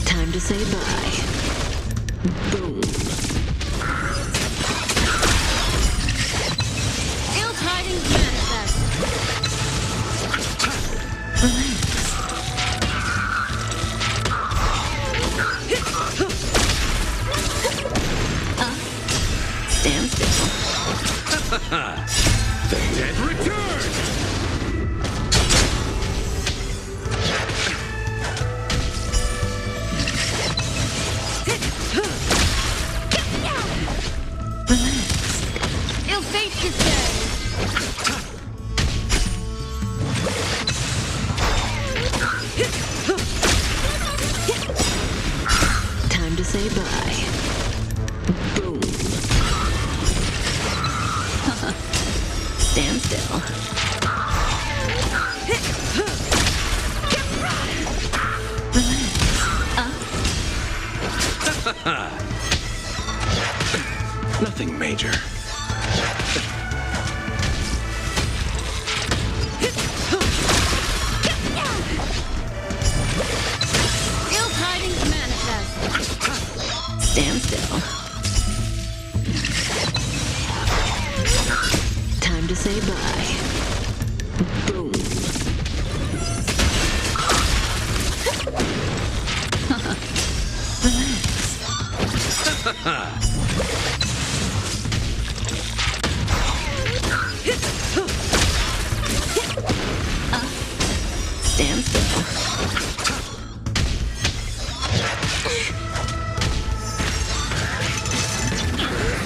Time to say bye. Boom. Ill tidings manifest. Stand still. The dead return! Ill fate descends. Time to say bye. Boom. Stand still. Nothing major. Ill tidings manifest. Stand still. Time to say bye. Boom. Stand still.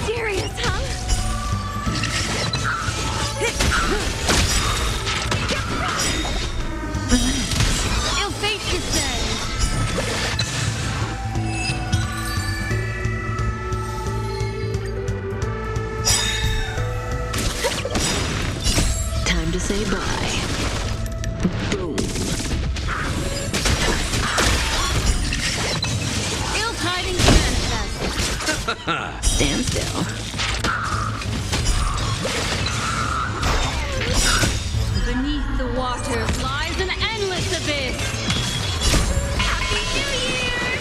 Serious, huh? Ill fate descends. Time to say bye. Boom. Ill tidings manifest. Stand still. Beneath the waters lies an endless abyss. Happy New Year!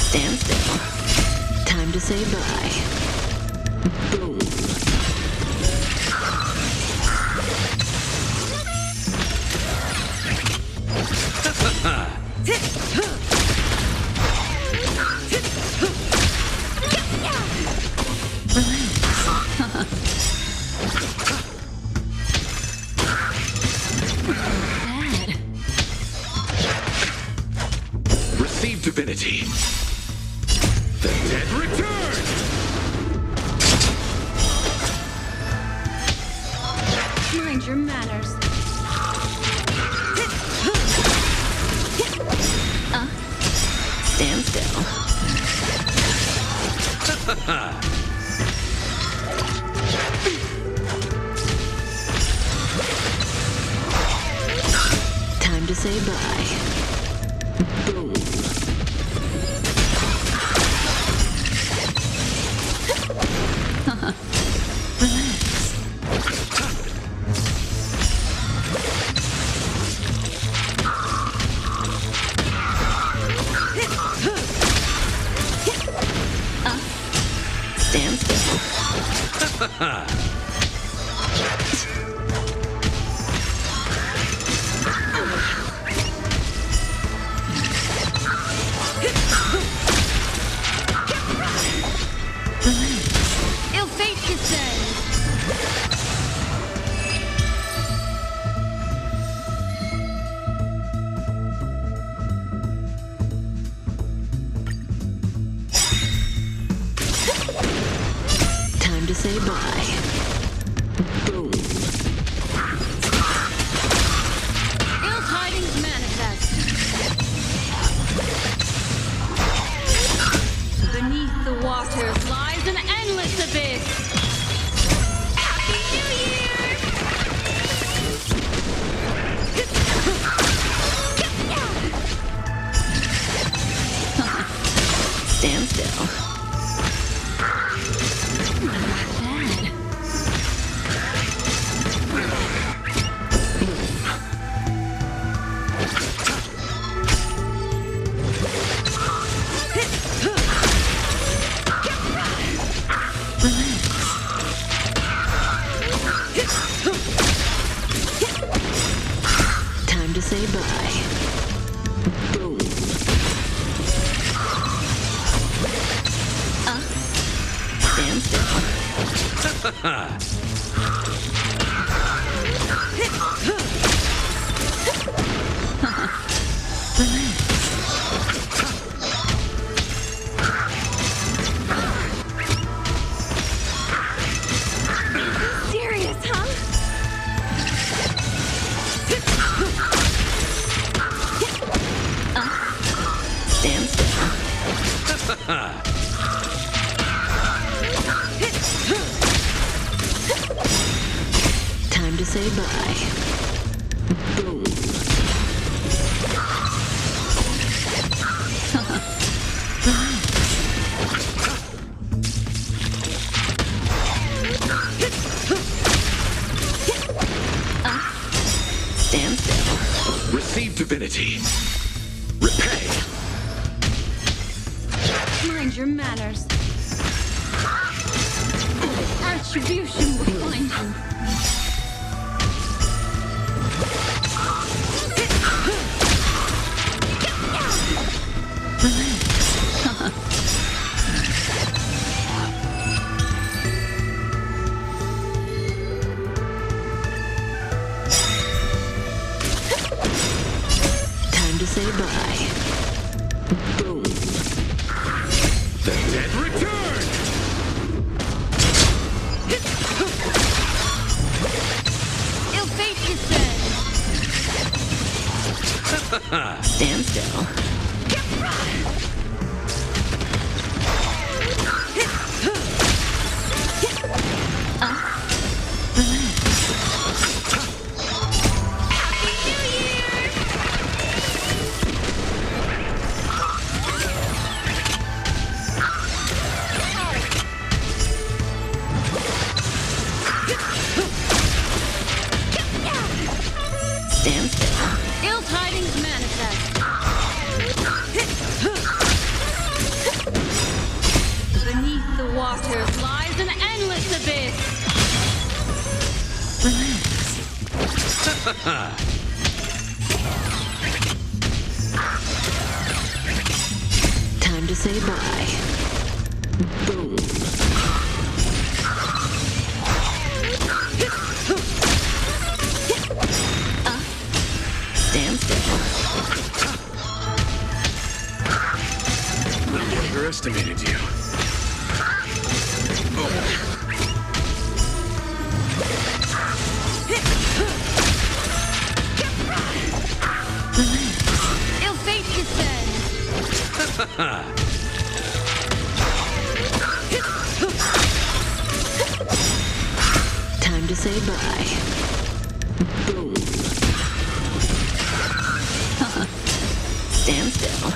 Stand still. Time to say bye. Boom. Receive divinity. The dead return! Mind your manners. Stand still. Time to say bye. Boom. Stand still. Ill fate descends. Time to say bye. Boom. Ill tidings manifest. Beneath the waters lies an endless abyss. Happy New Year! Stand still. Time to say bye. Boom. Stand still. Serious, huh? Stand still. Time to say bye. Boom. Stand still. Receive divinity. Repay. Mind your manners. Retribution will find you. Time to say bye. Boom. The dead return. Ill fate descends. Stand still. Happy New Year! Stand still. Ill tidings manifest. Beneath the waters lies an endless abyss. Time to say bye. Boom. Stand still. I underestimated you. Ill fate descends. Time to say bye. Boom. Stand still.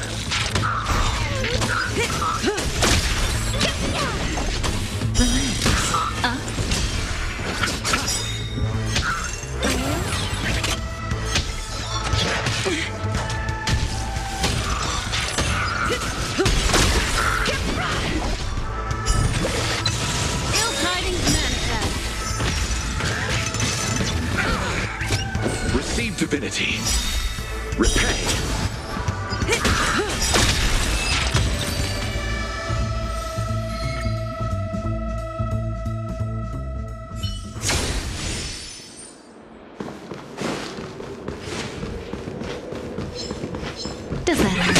Repay. Does that hurt?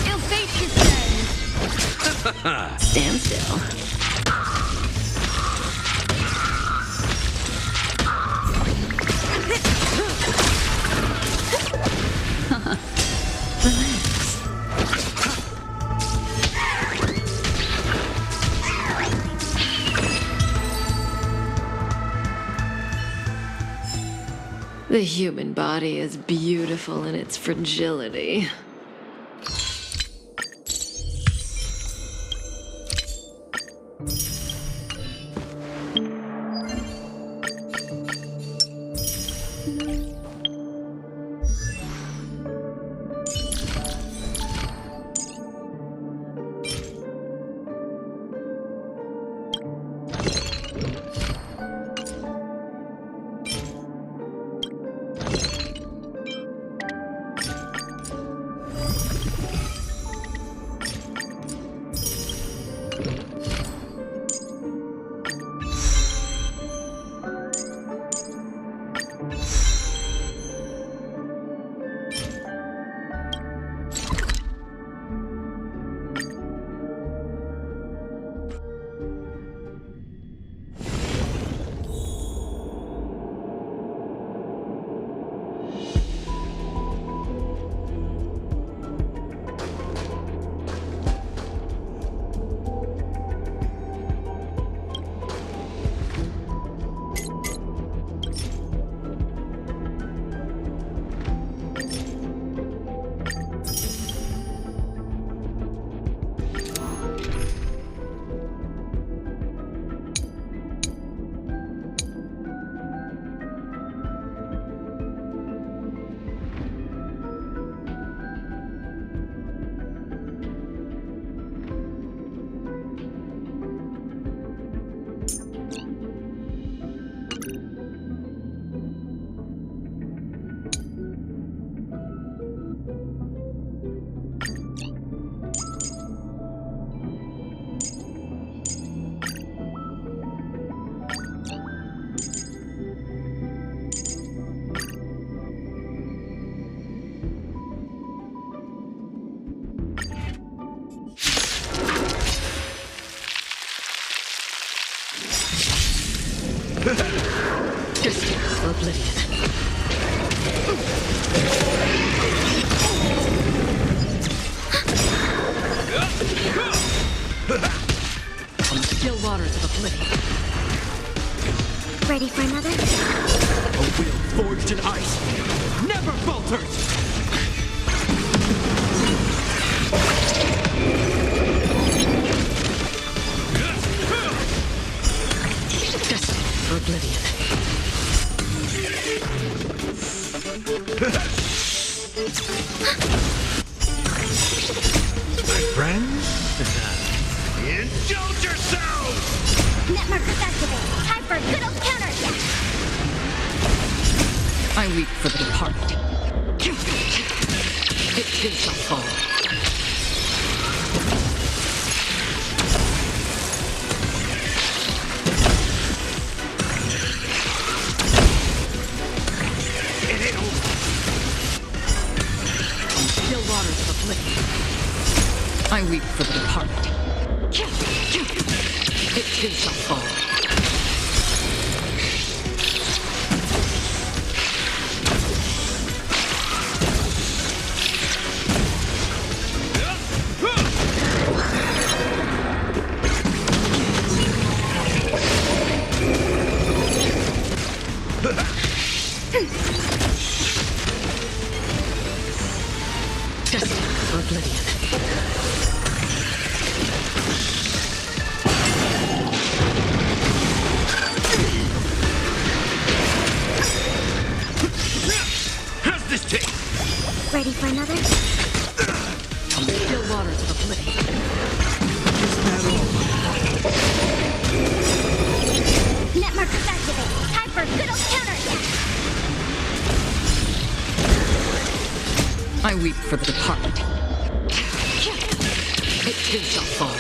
Ill fate descends. Stand still. The human body is beautiful in its fragility. Just oblivion. On the still waters of oblivion. Ready for another? A will forged in ice never falters! Destined for oblivion. My friends? Indulge yourselves! Netmark is activated. Time for a good old counterattack. I weep for the departed. It too shall fall. On the still waters of oblivion. I weep for the departed. It too shall fall. Destined for oblivion. How's this taste? Ready for another? On the still waters of oblivion. Is that all? for good old counterattack. I weep for the departed. It too shall fall.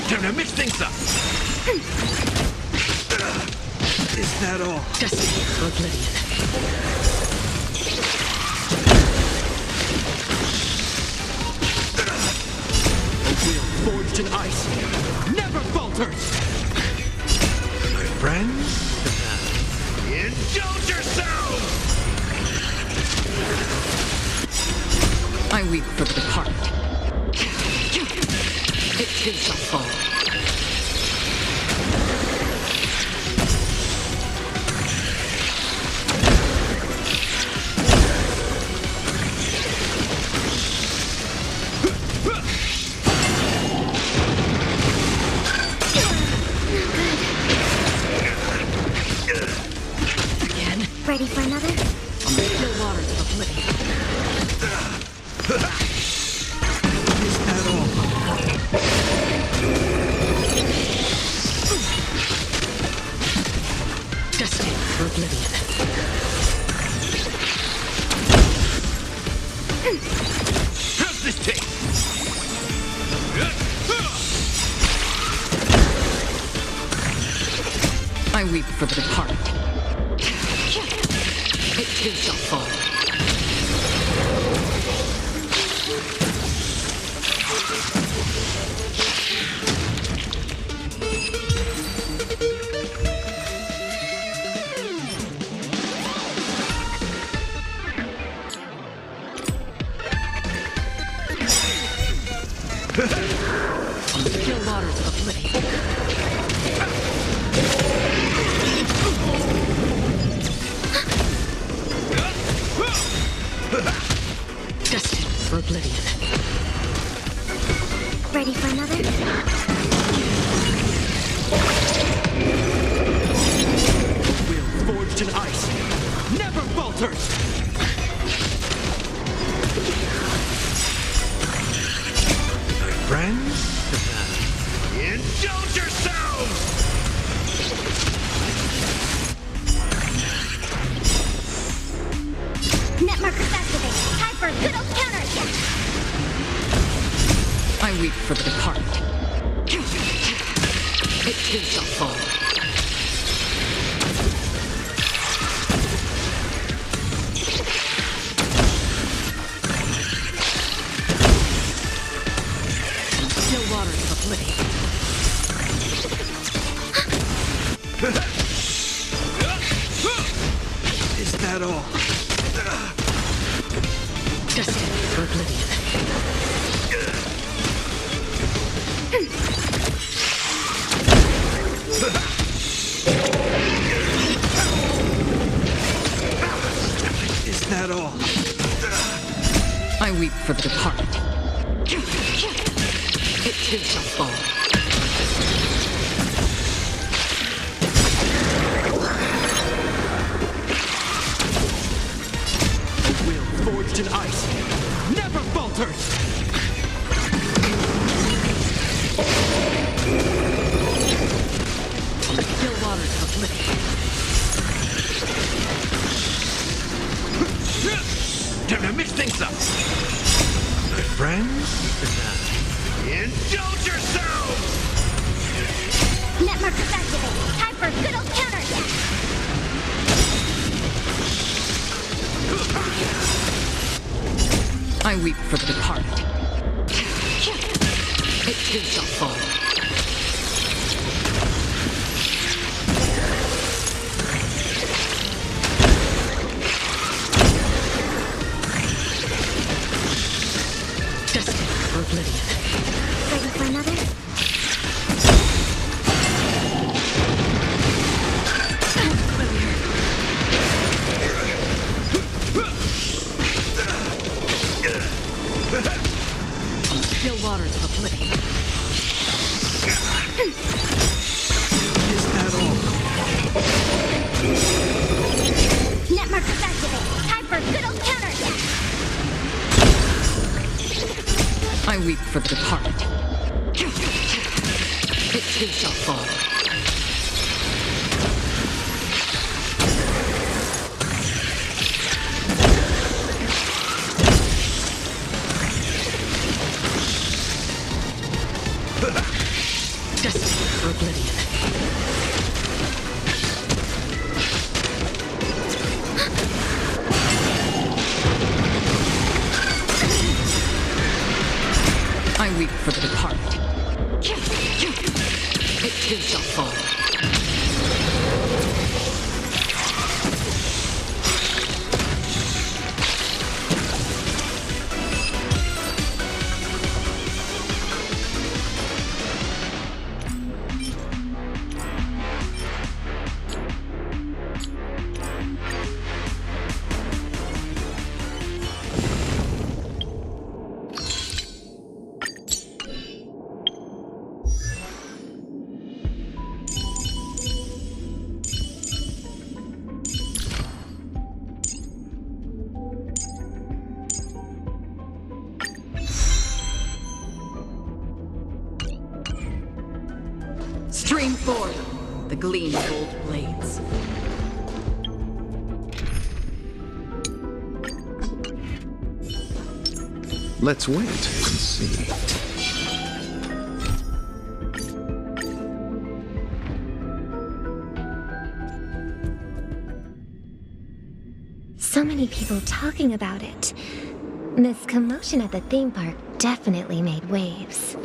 Time to mix things up. Is that all? Destiny for oblivion. A will forged in ice never falters. My friends, indulge yourselves! I weep for the departed. It too shall fall. Ready for another? On the still waters of oblivion. Is that all? Destiny for oblivion. How's this taste? I weep for the departed. It too shall fall. On the still waters of oblivion. Destined for oblivion. Ready for another? Will forged in ice never falters. My friends, indulge yourselves! Net markers activated. Time for a good old counterattack. I weep for the departed. It too shall fall. Still waters of oblivion. Is that all? Destined for oblivion. Is that all? I weep for the departed. It too shall fall. A will forged in ice never falters. Still waters of oblivion. Time to mix things up. My friends, indulge yourselves! Net markers activated. Time for a good old counterattack. I weep for the departed. It too shall fall. Destined for oblivion. Ready for another? Still waters of oblivion. Is that all? Net markers activated. Time for a good old counterattack. I weep for the departed. It too shall fall. Destined for oblivion. I weep for the departed. It too shall fall. Stream forth the gleam gold blades. Let's wait and see. So many people talking about it. This commotion at the theme park definitely made waves.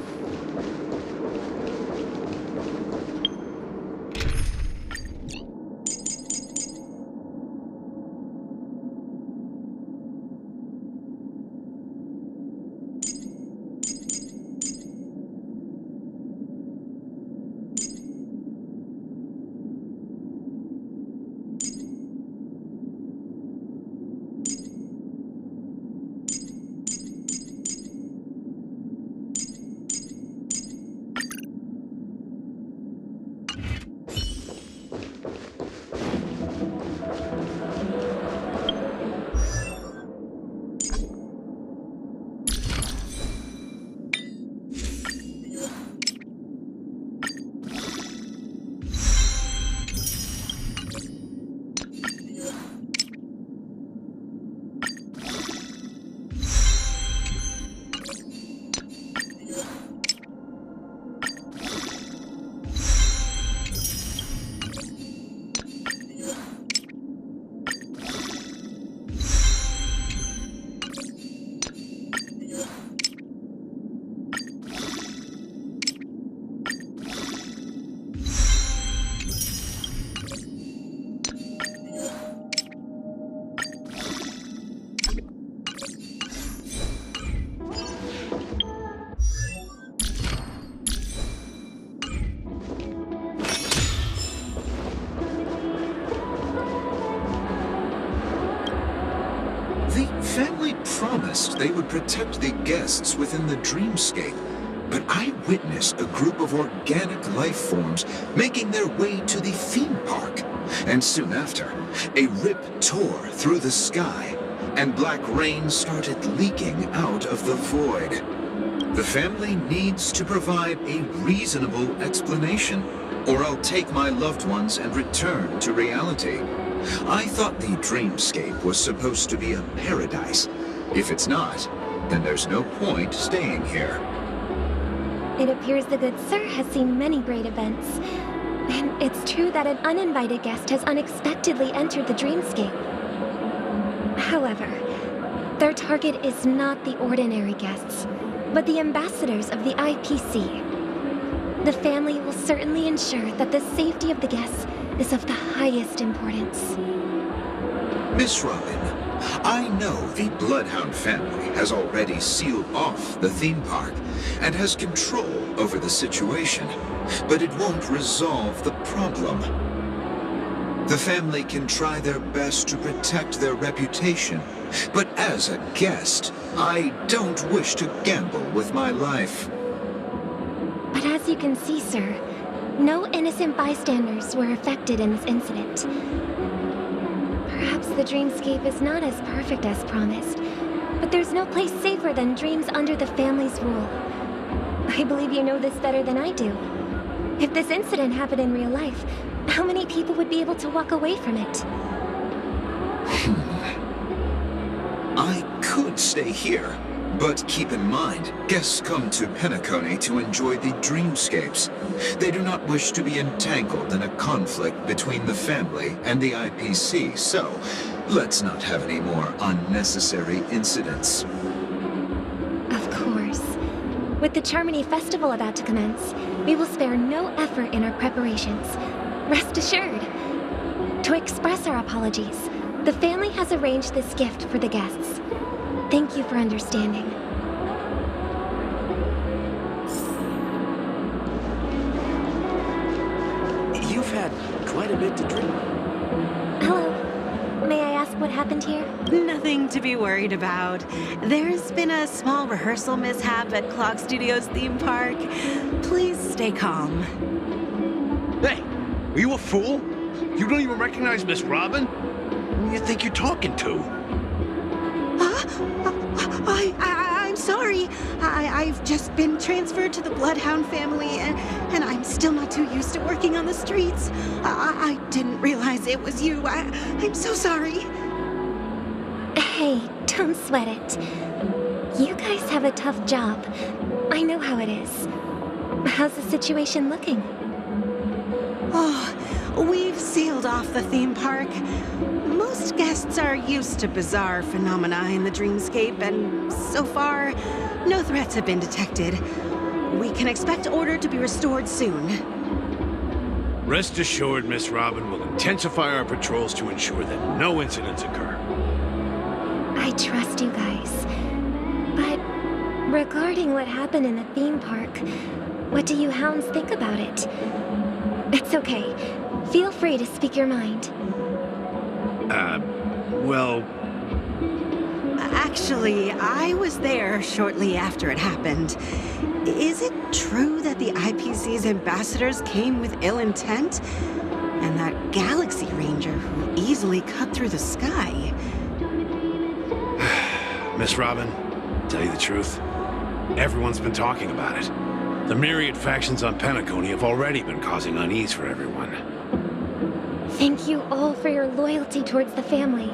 Promised they would protect the guests within the dreamscape, but I witnessed a group of organic life forms making their way to the theme park. And soon after, a rip tore through the sky, and black rain started leaking out of the void. The family needs to provide a reasonable explanation, or I'll take my loved ones and return to reality. I thought the dreamscape was supposed to be a paradise. If it's not, then there's no point staying here. It appears the good sir has seen many great events. And it's true that an uninvited guest has unexpectedly entered the dreamscape. However, their target is not the ordinary guests, but the ambassadors of the IPC. The family will certainly ensure that the safety of the guests is of the highest importance. Miss Robin, I know the Bloodhound family has already sealed off the theme park and has control over the situation, but it won't resolve the problem. The family can try their best to protect their reputation, but as a guest, I don't wish to gamble with my life. But as you can see, sir, no innocent bystanders were affected in this incident. Perhaps the dreamscape is not as perfect as promised, but there's no place safer than dreams under the family's rule. I believe you know this better than I do. If this incident happened in real life, how many people would be able to walk away from it? I could stay here, but keep in mind, guests come to Penacony to enjoy the dreamscapes. They do not wish to be entangled in a conflict between the family and the IPC, so let's not have any more unnecessary incidents. Of course. With the Charmony Festival about to commence, we will spare no effort in our preparations. Rest assured. To express our apologies, the family has arranged this gift for the guests. Thank you for understanding. You've had quite a bit to drink. Hello. May I ask what happened here? Nothing to be worried about. There's been a small rehearsal mishap at Clock Studios theme park. Please stay calm. Hey, are you a fool? You don't even recognize Miss Robin? Who do you think you're talking to? I'm sorry. I've just been transferred to the Bloodhound family, and I'm still not too used to working on the streets. I didn't realize it was you. I'm so sorry. Hey, don't sweat it. You guys have a tough job. I know how it is. How's the situation looking? Oh, we've sealed off the theme park. Most guests are used to bizarre phenomena in the dreamscape, and so far, no threats have been detected. We can expect order to be restored soon. Rest assured, Miss Robin will intensify our patrols to ensure that no incidents occur. I trust you guys. But regarding what happened in the theme park, what do you hounds think about it? It's okay. Feel free to speak your mind. Well... Actually, I was there shortly after it happened. Is it true that the IPC's ambassadors came with ill intent? And that Galaxy Ranger who easily cut through the sky? Miss Robin, to tell you the truth, everyone's been talking about it. The myriad factions on Penacony have already been causing unease for everyone. Thank you all for your loyalty towards the family.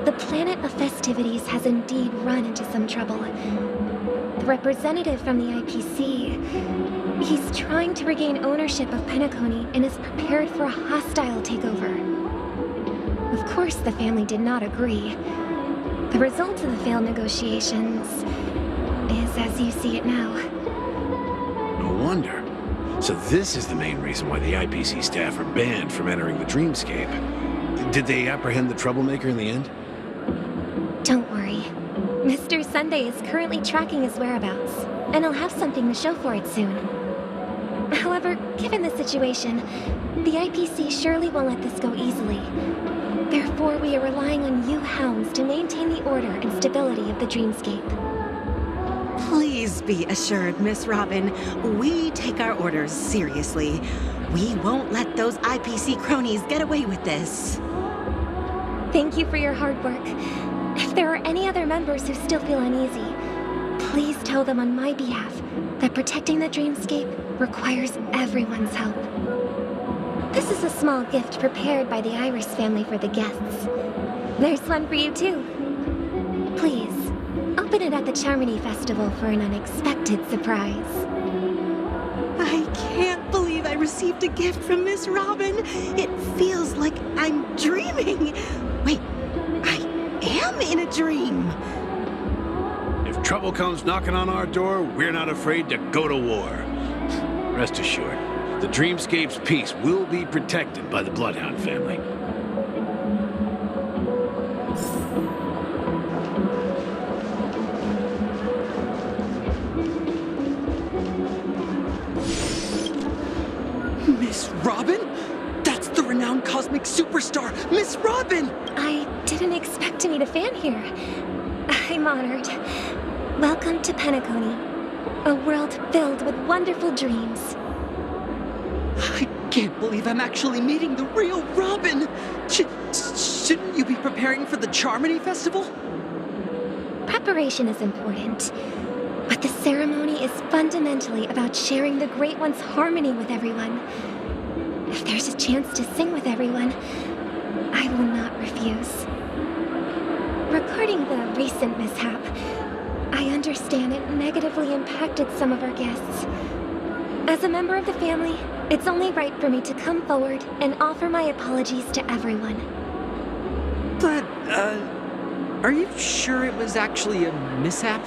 The planet of festivities has indeed run into some trouble. The representative from the IPC, he's trying to regain ownership of Penacony and is prepared for a hostile takeover. Of course, the family did not agree. The result of the failed negotiations is as you see it now. No wonder. So this is the main reason why the IPC staff are banned from entering the dreamscape. Did they apprehend the troublemaker in the end? Don't worry. Mr. Sunday is currently tracking his whereabouts, and he'll have something to show for it soon. However, given the situation, the IPC surely won't let this go easily. Therefore, we are relying on you hounds to maintain the order and stability of the dreamscape. Please be assured, Miss Robin, we take our orders seriously. We won't let those IPC cronies get away with this. Thank you for your hard work. If there are any other members who still feel uneasy, please tell them on my behalf that protecting the dreamscape requires everyone's help. This is a small gift prepared by the Iris family for the guests. There's one for you too. Please, open it at the Charmony Festival for an unexpected surprise. I can't believe I received a gift from Miss Robin. It feels like I'm dreaming. Wait, I am in a dream. If trouble comes knocking on our door, we're not afraid to go to war. Rest assured, the dreamscape's peace will be protected by the Bloodhound family. Miss Robin? That's the renowned cosmic superstar, Miss Robin! I didn't expect to meet a fan here. I'm honored. Welcome to Penacony, a world filled with wonderful dreams. I can't believe I'm actually meeting the real Robin! Shouldn't you be preparing for the Charmony Festival? preparation is important, but the ceremony is fundamentally about sharing the Great One's harmony with everyone. If there's a chance to sing with everyone, I will not refuse. Regarding the recent mishap, I understand it negatively impacted some of our guests. As a member of the family, it's only right for me to come forward and offer my apologies to everyone. But, are you sure it was actually a mishap?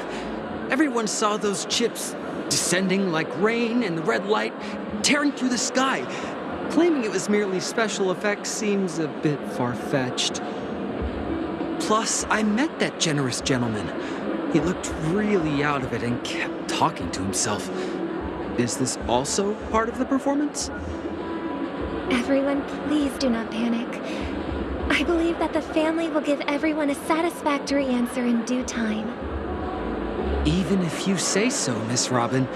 Everyone saw those chips descending like rain and the red light tearing through the sky. Claiming it was merely special effects seems a bit far-fetched. Plus, I met that generous gentleman. He looked really out of it and kept talking to himself. Is this also part of the performance? Everyone, please do not panic. I believe that the family will give everyone a satisfactory answer in due time. Even if you say so, Miss Robin,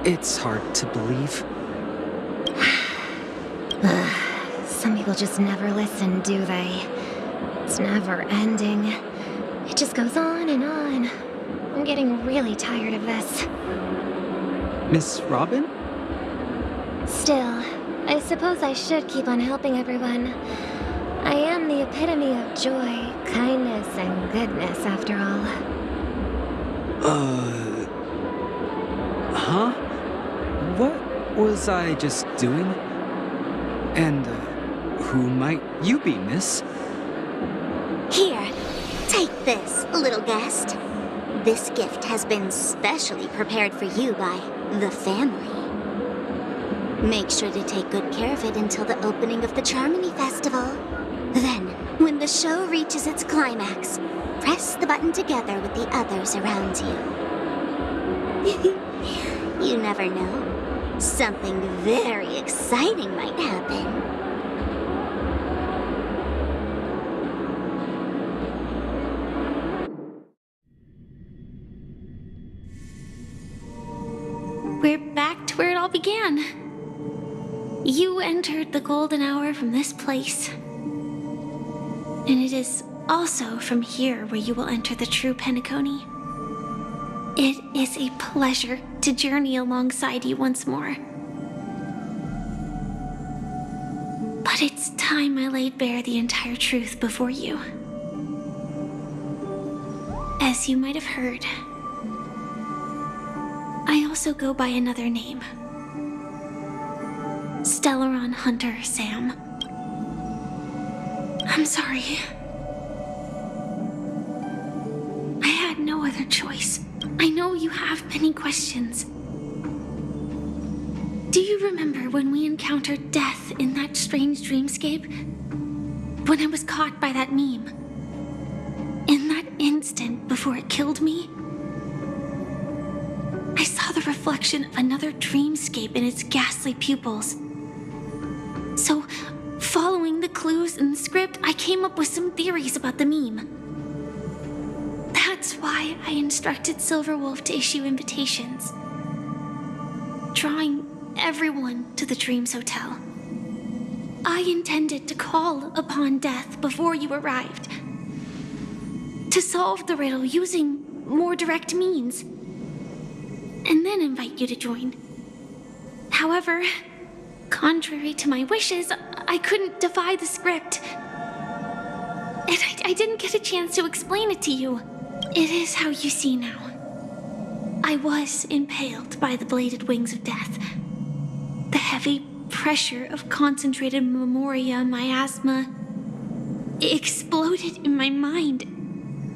it's hard to believe. Some people just never listen, do they? It's never ending. It just goes on and on. I'm getting really tired of this. Miss Robin? Still, I suppose I should keep on helping everyone. I am the epitome of joy, kindness, and goodness, after all. Huh? What was I just doing? And, who might you be, miss? Here, take this, little guest. This gift has been specially prepared for you by the family. Make sure to take good care of it until the opening of the Charmony Festival. Then, when the show reaches its climax, press the button together with the others around you. You never know. Something very exciting might happen. We're back to where it all began. You entered the golden hour from this place. And it is also from here where you will enter the true Penacony. It is a pleasure to journey alongside you once more. But it's time I laid bare the entire truth before you. As you might have heard, I also go by another name. Stellaron Hunter Sam. I'm sorry. I had no other choice. I know you have many questions. Do you remember when we encountered death in that strange dreamscape? When I was caught by that meme? In that instant before it killed me? I saw the reflection of another dreamscape in its ghastly pupils. So, following the clues in the script, I came up with some theories about the meme. That's why I instructed Silverwolf to issue invitations, drawing everyone to the Dreams Hotel. I intended to call upon death before you arrived, to solve the riddle using more direct means, and then invite you to join. However, contrary to my wishes, I couldn't defy the script. And I didn't get a chance to explain it to you. It is how you see now. I was impaled by the bladed wings of death. The heavy pressure of concentrated memoria miasma exploded in my mind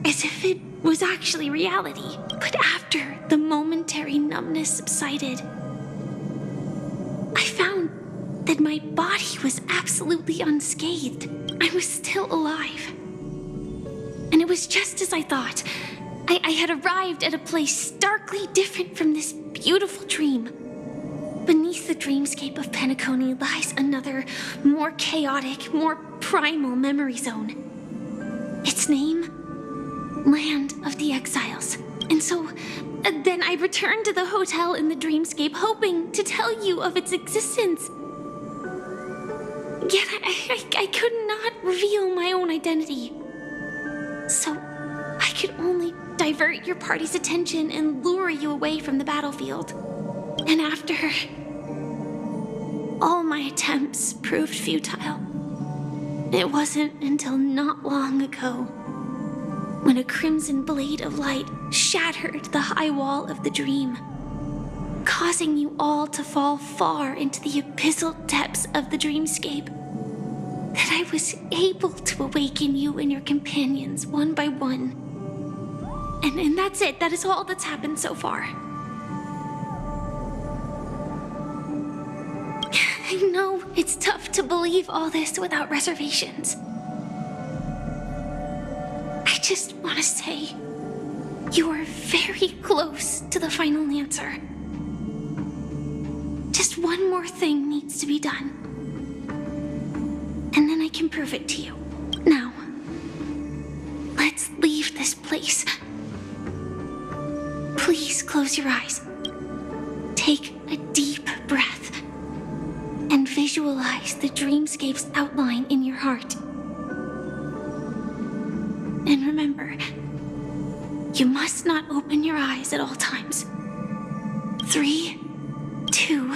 as if it was actually reality. But after the momentary numbness subsided, I found that my body was absolutely unscathed. I was still alive. And it was just as I thought. I had arrived at a place starkly different from this beautiful dream. Beneath the dreamscape of Penacony lies another, more chaotic, more primal memory zone. Its name? Land of the Exiles. And so, then I returned to the hotel in the dreamscape, hoping to tell you of its existence. Yet I could not reveal my own identity. So, I could only divert your party's attention and lure you away from the battlefield. And after all my attempts proved futile, it wasn't until not long ago when a crimson blade of light shattered the high wall of the dream, causing you all to fall far into the abyssal depths of the dreamscape, that I was able to awaken you and your companions one by one. And that's it. That is all that's happened so far. I know it's tough to believe all this without reservations. I just want to say, you are very close to the final answer. Just one more thing needs to be done. And then I can prove it to you. Now, let's leave this place. Please close your eyes. Take a deep breath. And visualize the dreamscape's outline in your heart. And remember, you must not open your eyes at all times. 3, 2,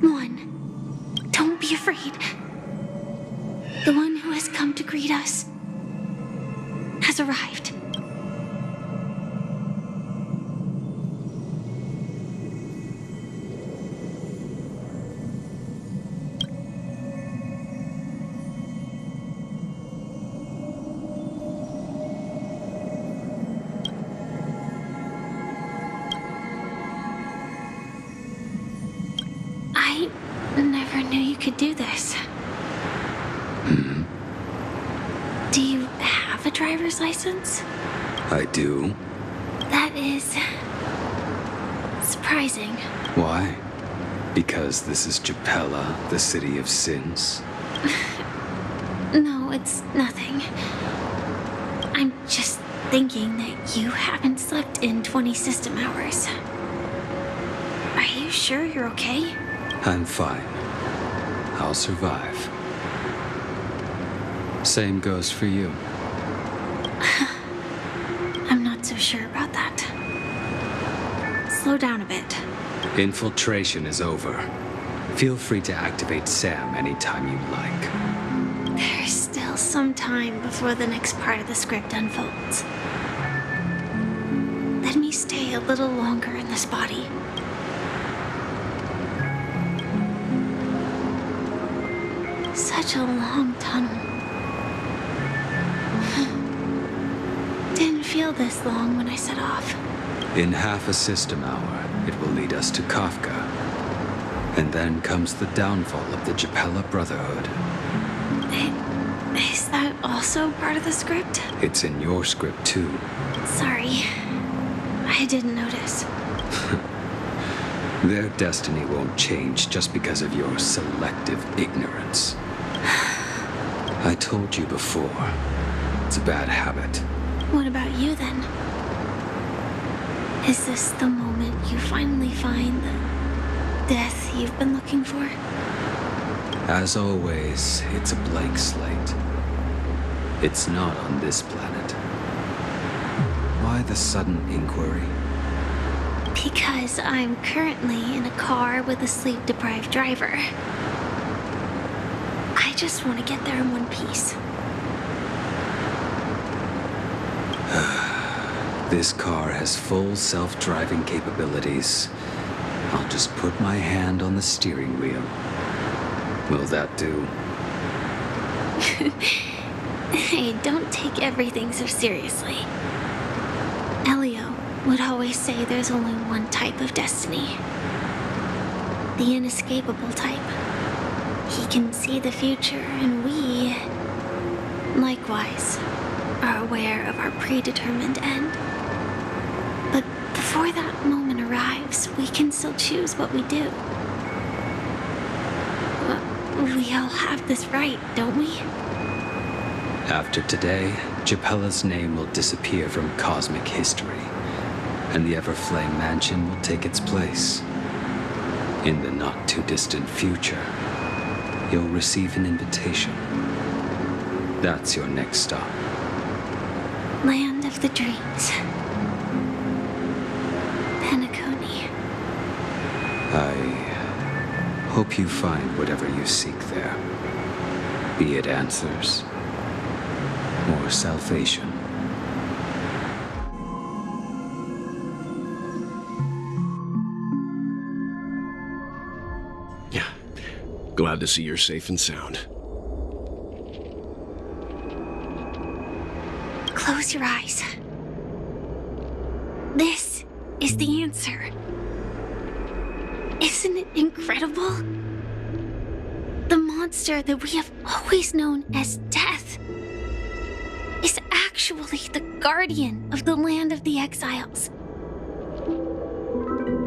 1. Don't be afraid. The one who has come to greet us has arrived. I never knew you could do this. Do you have a driver's license? I do. That is surprising. Why? Because this is Japella, the city of sins? No, it's nothing. I'm just thinking that you haven't slept in 20 system hours. Are you sure you're okay? I'm fine. I'll survive. Same goes for you. I'm not so sure about that. Slow down a bit. Infiltration is over. Feel free to activate Sam anytime you like. There's still some time before the next part of the script unfolds. Let me stay a little longer in this body. Such a long tunnel. Didn't feel this long when I set off. In half a system hour, it will lead us to Kafka. And then comes the downfall of the Japella Brotherhood. Is that also part of the script? It's in your script too. Sorry. I didn't notice. Their destiny won't change just because of your selective ignorance. I told you before, it's a bad habit. What about you then? Is this the moment you finally find the death you've been looking for? As always, it's a blank slate. It's not on this planet. Why the sudden inquiry? Because I'm currently in a car with a sleep-deprived driver. I just want to get there in one piece. This car has full self-driving capabilities. I'll just put my hand on the steering wheel. Will that do? Hey, don't take everything so seriously. Elio would always say there's only one type of destiny. The inescapable type. He can see the future, and we, likewise, are aware of our predetermined end. But before that moment arrives, we can still choose what we do. We all have this right, don't we? After today, Japella's name will disappear from cosmic history, and the Everflame Mansion will take its place. In the not-too-distant future, you'll receive an invitation. That's your next stop. Land of the Dreams. I hope you find whatever you seek there. Be it answers or salvation. Yeah. Glad to see you're safe and sound. Close your eyes. This is the answer. Isn't it incredible? The monster that we have always known as Death is actually the guardian of the land of the exiles.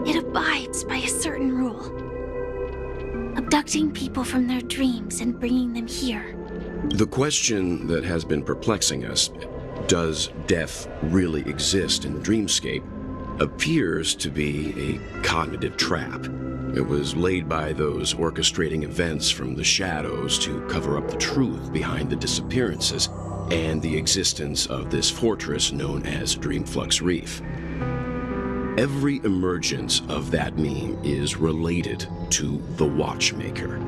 It abides by a certain rule, abducting people from their dreams and bringing them here. The question that has been perplexing us, does death really exist in the dreamscape, appears to be a cognitive trap. It was laid by those orchestrating events from the shadows to cover up the truth behind the disappearances and the existence of this fortress known as Dreamflux Reef. Every emergence of that meme is related to the Watchmaker.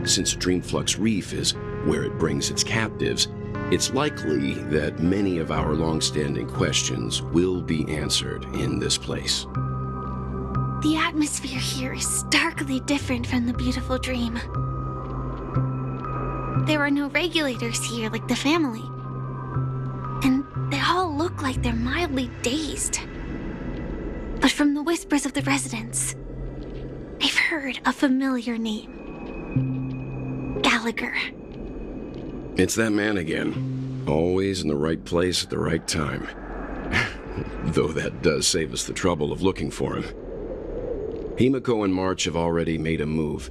Since Dreamflux Reef is where it brings its captives, it's likely that many of our long-standing questions will be answered in this place. The atmosphere here is starkly different from the beautiful dream. There are no regulators here like the family. And they all look like they're mildly dazed. But from the whispers of the residents, I've heard a familiar name. Gallagher. It's that man again. Always in the right place at the right time. Though that does save us the trouble of looking for him. Himiko and March have already made a move.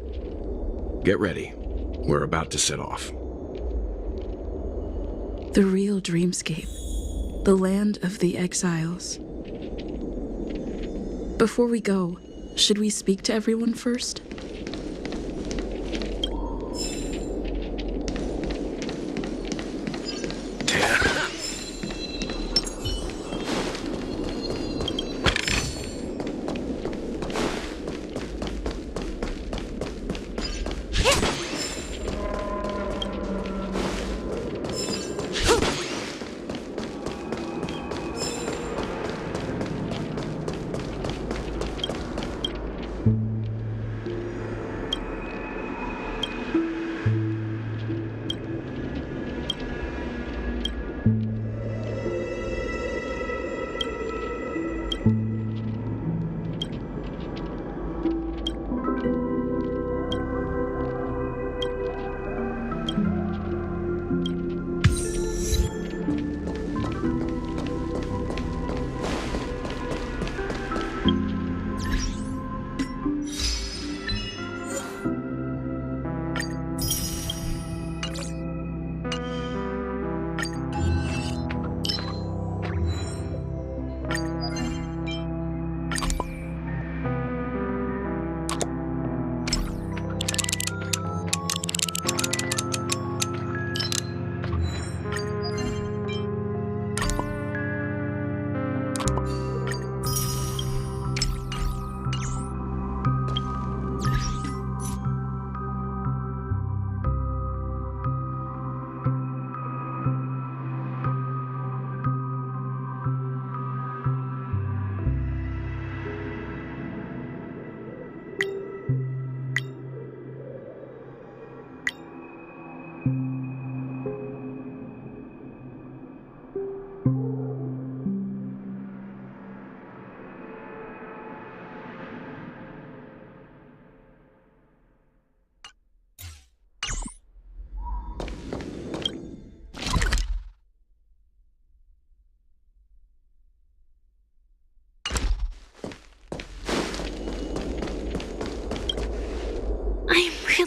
Get ready. We're about to set off. The real dreamscape. The land of the exiles. Before we go, should we speak to everyone first?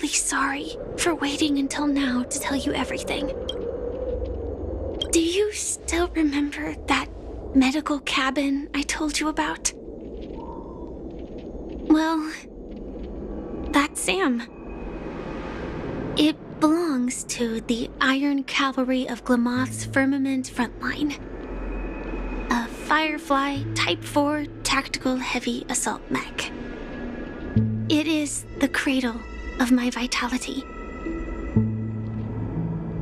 Sorry for waiting until now to tell you everything. Do you still remember that medical cabin I told you about? Well, that's Sam. It belongs to the Iron Cavalry of Glamoth's Firmament Frontline. A Firefly Type 4 tactical heavy assault mech. It It is the cradle of my vitality.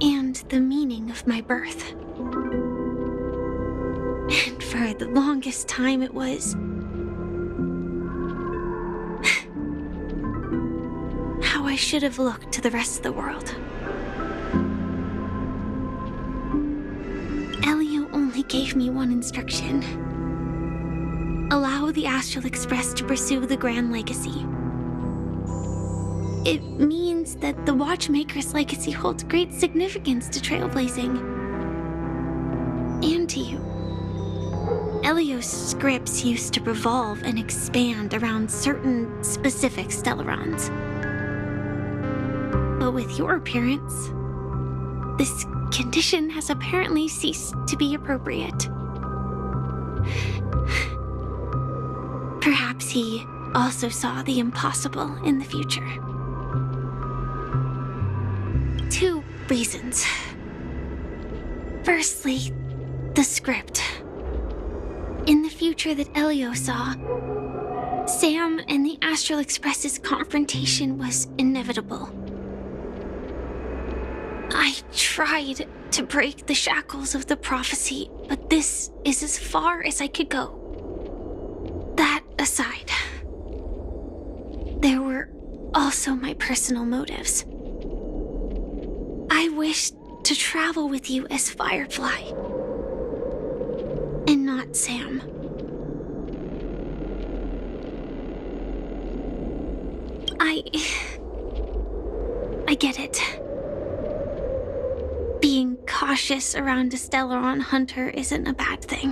And the meaning of my birth. And for the longest time it was... how I should have looked to the rest of the world. Elio only gave me one instruction. Allow the Astral Express to pursue the Grand Legacy. It means that the Watchmaker's legacy holds great significance to trailblazing. And to you. Elio's scripts used to revolve and expand around certain specific Stellarons. But with your appearance, this condition has apparently ceased to be appropriate. Perhaps he also saw the impossible in the future. 2 reasons. Firstly, the script. In the future that Elio saw, Sam and the Astral Express's confrontation was inevitable. I tried to break the shackles of the prophecy, but this is as far as I could go. That aside, there were also my personal motives. I wished to travel with you as Firefly, and not Sam. I get it. Being cautious around a Stellaron hunter isn't a bad thing.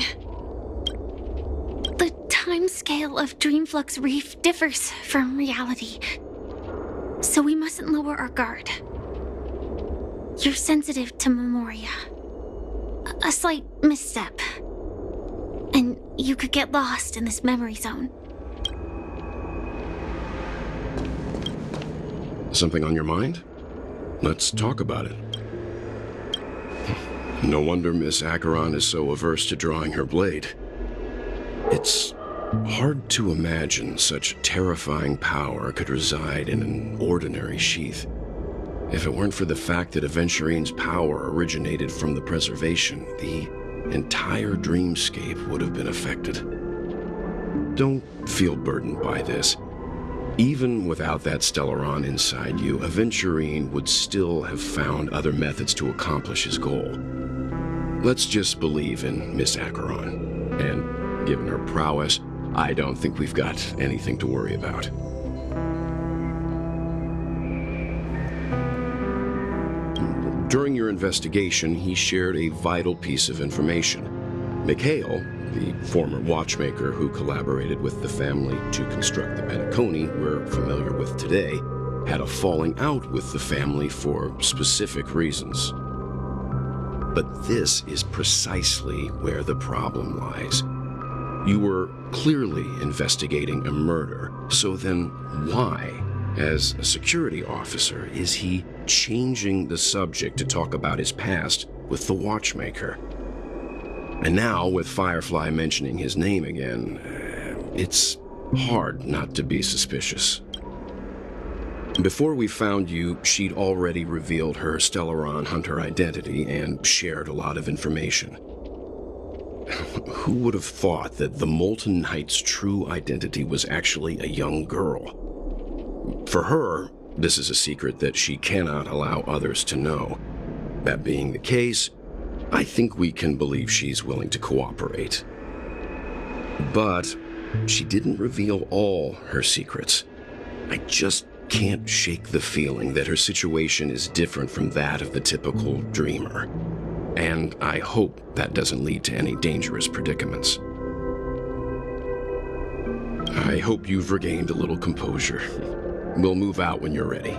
The timescale of Dreamflux Reef differs from reality, so we mustn't lower our guard. You're sensitive to Memoria. A slight misstep, and you could get lost in this memory zone. Something on your mind? Let's talk about it. No wonder Miss Acheron is so averse to drawing her blade. It's hard to imagine such terrifying power could reside in an ordinary sheath. If it weren't for the fact that Aventurine's power originated from the preservation, the entire dreamscape would have been affected. Don't feel burdened by this. Even without that Stellaron inside you, Aventurine would still have found other methods to accomplish his goal. Let's just believe in Miss Acheron, and given her prowess, I don't think we've got anything to worry about. During your investigation, he shared a vital piece of information. Mikhail, the former watchmaker who collaborated with the family to construct the Penacony we're familiar with today, had a falling out with the family for specific reasons. But this is precisely where the problem lies. You were clearly investigating a murder, so then why, as a security officer, is he changing the subject to talk about his past with the watchmaker? And now, with Firefly mentioning his name again, it's hard not to be suspicious. Before we found you, she'd already revealed her Stellaron hunter identity and shared a lot of information. Who would have thought that the Molten Knight's true identity was actually a young girl? For her, this is a secret that she cannot allow others to know. That being the case, I think we can believe she's willing to cooperate. But she didn't reveal all her secrets. I just can't shake the feeling that her situation is different from that of the typical dreamer. And I hope that doesn't lead to any dangerous predicaments. I hope you've regained a little composure. We'll move out when you're ready.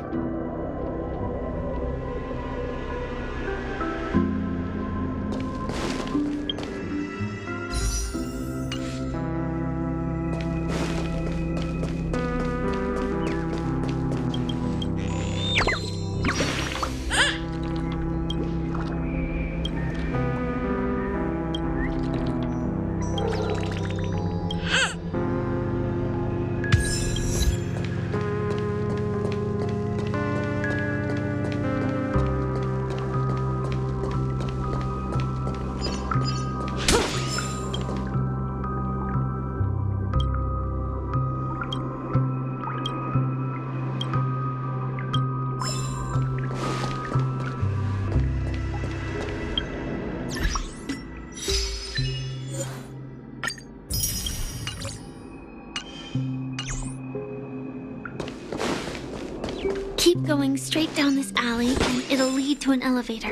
Keep going straight down this alley and it'll lead to an elevator.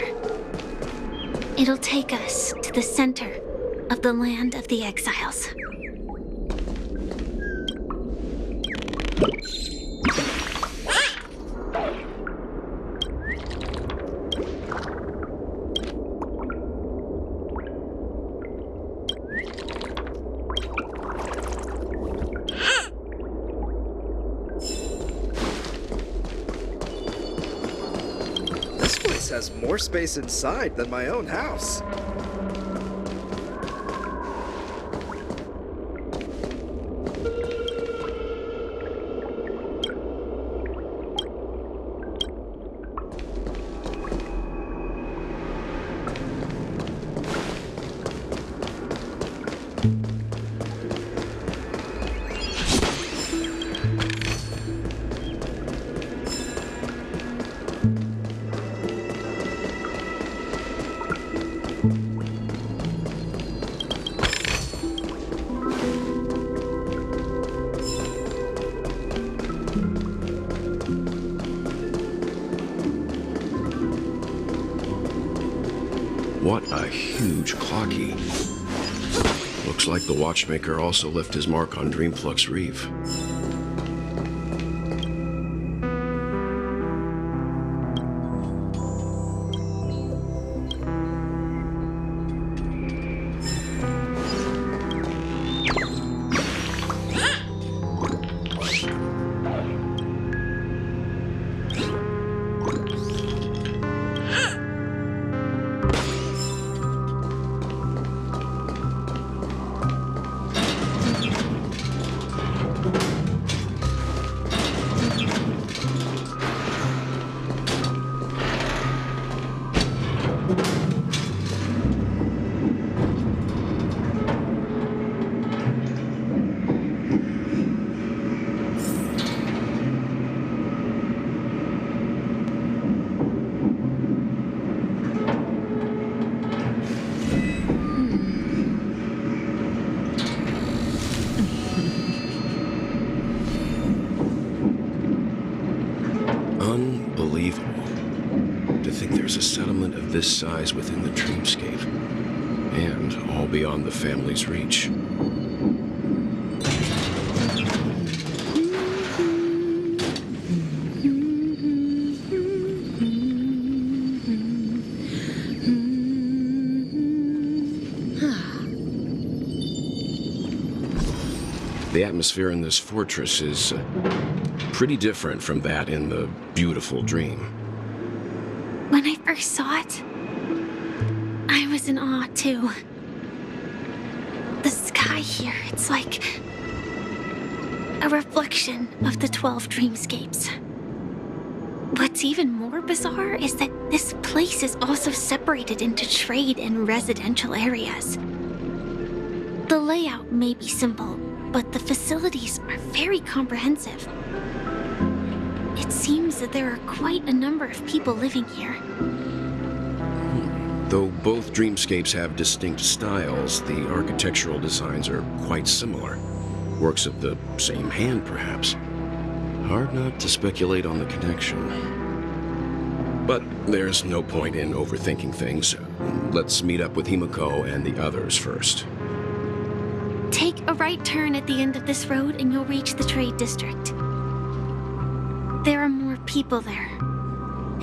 It'll take us to the center of the land of the exiles. Has more space inside than my own house. What a huge clocky. Looks like the watchmaker also left his mark on Dreamflux Reef. This size within the dreamscape, and all beyond the family's reach. The atmosphere in this fortress is pretty different from that in the beautiful dream. When I first saw it, I was in awe too. The sky here, it's like a reflection of the 12 dreamscapes. What's even more bizarre is that this place is also separated into trade and residential areas. The layout may be simple, but the facilities are very comprehensive. It seems that there are quite a number of people living here. Though both dreamscapes have distinct styles, the architectural designs are quite similar. Works of the same hand, perhaps. Hard not to speculate on the connection. But there's no point in overthinking things. Let's meet up with Himiko and the others first. Take a right turn at the end of this road and you'll reach the trade district. There are more people there,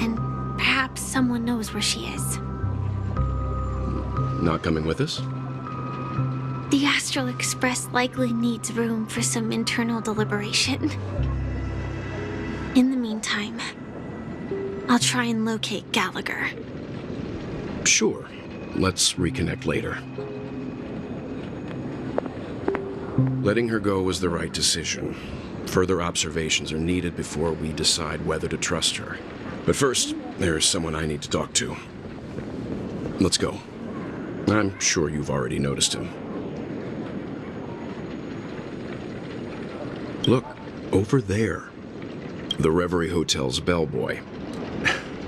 and perhaps someone knows where she is. Not coming with us? The Astral Express likely needs room for some internal deliberation. In the meantime, I'll try and locate Gallagher. Sure. Let's reconnect later. Letting her go was the right decision. Further observations are needed before we decide whether to trust her. But first, there's someone I need to talk to. Let's go. I'm sure you've already noticed him. Look, over there. The Reverie Hotel's bellboy.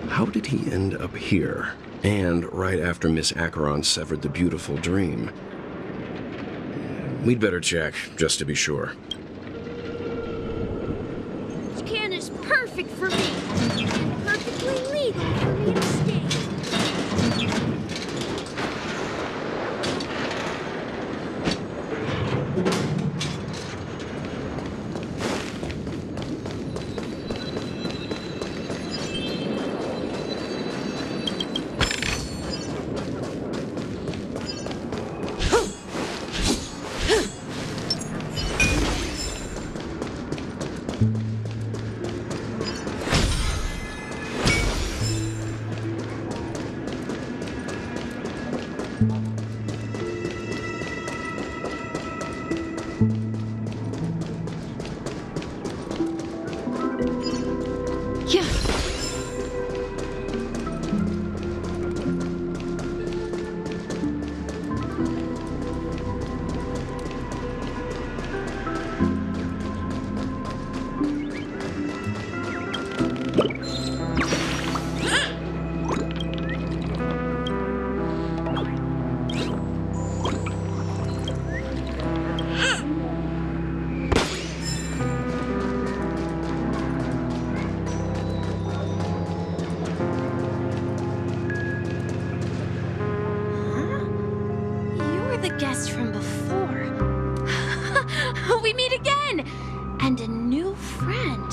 How did he end up here? And right after Miss Acheron severed the beautiful dream. We'd better check, just to be sure. Cannon is perfect for me. Perfectly legal for me to stay. Guest from before. We meet again! And a new friend.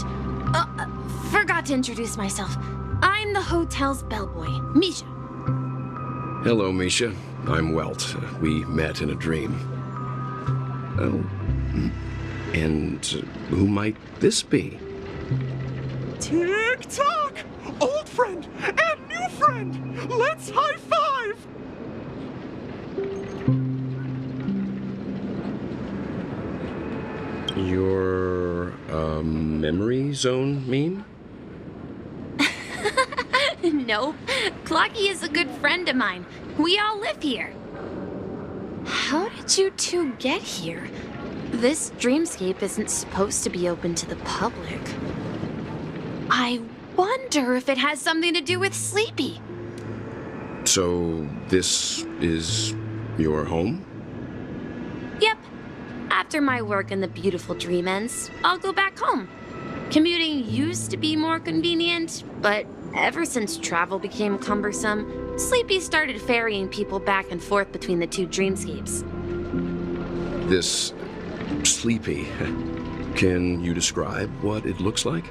Forgot to introduce myself. I'm the hotel's bellboy, Misha. Hello, Misha. I'm Welt. We met in a dream. Oh. And who might this be? Tick-tock! Old friend and new friend! Let's high-five! Your, memory zone meme? Nope. Clocky is a good friend of mine. We all live here. How did you two get here? This dreamscape isn't supposed to be open to the public. I wonder if it has something to do with Sleepy. So, this is your home? Yep. After my work in the beautiful dream ends, I'll go back home. Commuting used to be more convenient, but ever since travel became cumbersome, Sleepy started ferrying people back and forth between the two dreamscapes. This Sleepy. Can you describe what it looks like?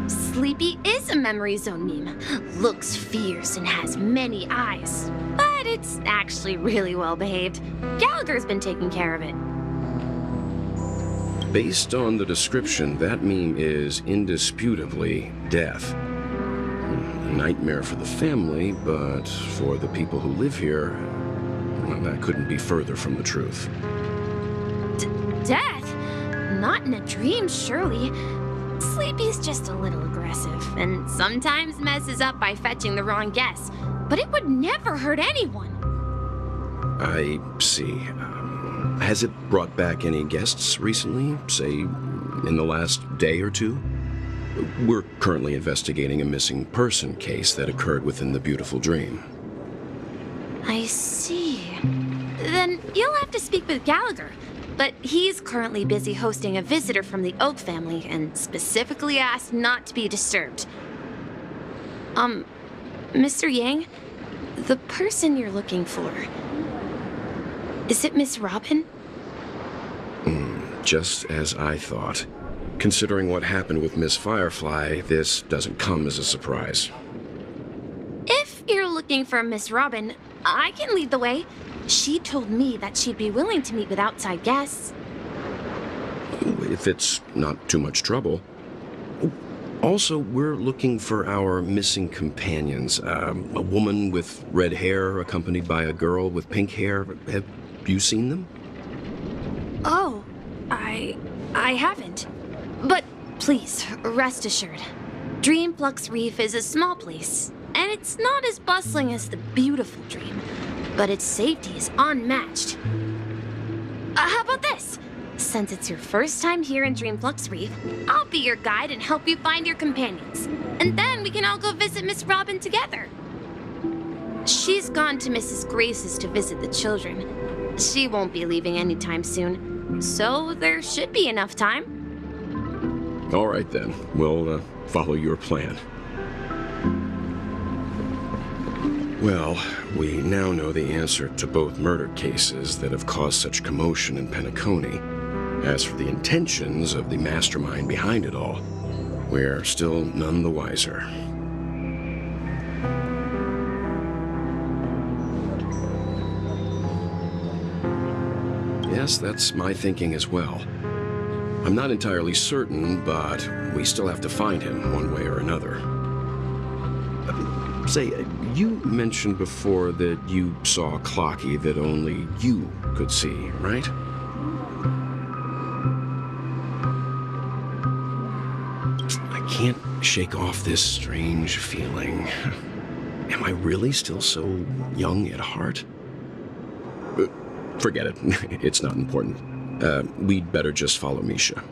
Sleepy is a memory zone meme. Looks fierce and has many eyes. But it's actually really well behaved. Gallagher's been taking care of it. Based on the description, that meme is indisputably death. A nightmare for the family, but for the people who live here, well, that couldn't be further from the truth. Death? Not in a dream, surely. Sleepy's just a little aggressive, and sometimes messes up by fetching the wrong guess. But it would never hurt anyone. I see. Has it brought back any guests recently? Say, in the last day or two? We're currently investigating a missing person case that occurred within the beautiful dream. I see. Then you'll have to speak with Gallagher. But he's currently busy hosting a visitor from the Oak family and specifically asked not to be disturbed. Mr. Yang, the person you're looking for, is it Miss Robin? Just as I thought. Considering what happened with Miss Firefly, this doesn't come as a surprise. If you're looking for Miss Robin, I can lead the way. She told me that she'd be willing to meet with outside guests. If it's not too much trouble. Also, we're looking for our missing companions. A woman with red hair accompanied by a girl with pink hair. Have you seen them? Oh, I haven't. But please, rest assured. Dreamflux Reef is a small place, and it's not as bustling as the beautiful Dream, but its safety is unmatched. How about this? Since it's your first time here in Dreamflux Reef, I'll be your guide and help you find your companions. And then we can all go visit Miss Robin together. She's gone to Mrs. Grace's to visit the children. She won't be leaving anytime soon, so there should be enough time. All right then, we'll follow your plan. Well, we now know the answer to both murder cases that have caused such commotion in Penacony. As for the intentions of the mastermind behind it all, we're still none the wiser. Yes, that's my thinking as well. I'm not entirely certain, but we still have to find him one way or another. Say, you mentioned before that you saw a clocky that only you could see, right? I can't shake off this strange feeling. Am I really still so young at heart? Forget it. It's not important. We'd better just follow Misha.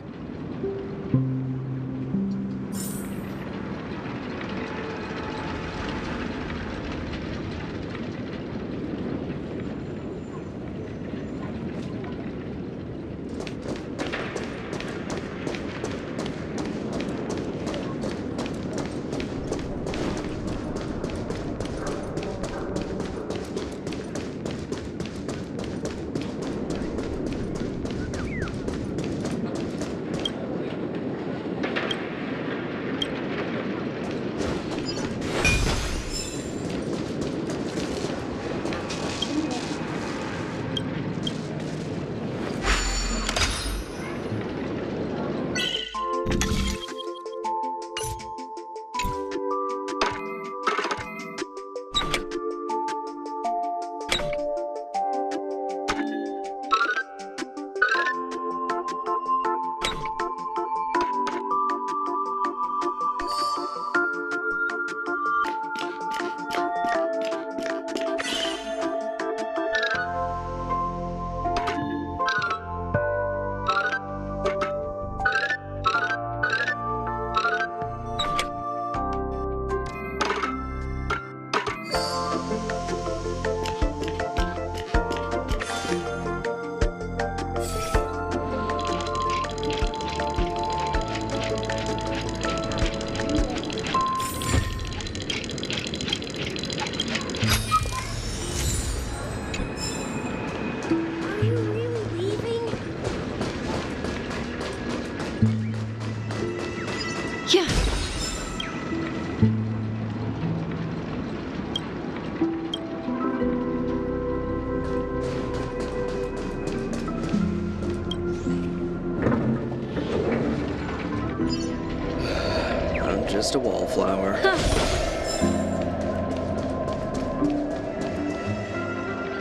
Just a wallflower.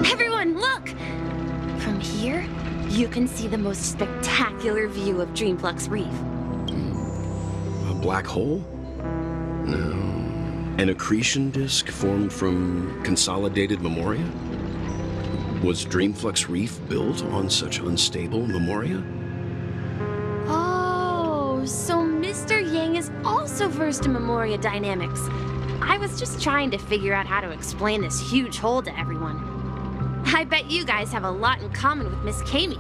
Everyone, look! From here, you can see the most spectacular view of Dreamflux Reef. A black hole? No. An accretion disk formed from consolidated memoria? Was Dreamflux Reef built on such unstable memoria? Oh, so Mr. Yang is also versed in memoria dynamics. I was just trying to figure out how to explain this huge hole to everyone. I bet you guys have a lot in common with Miss Kami.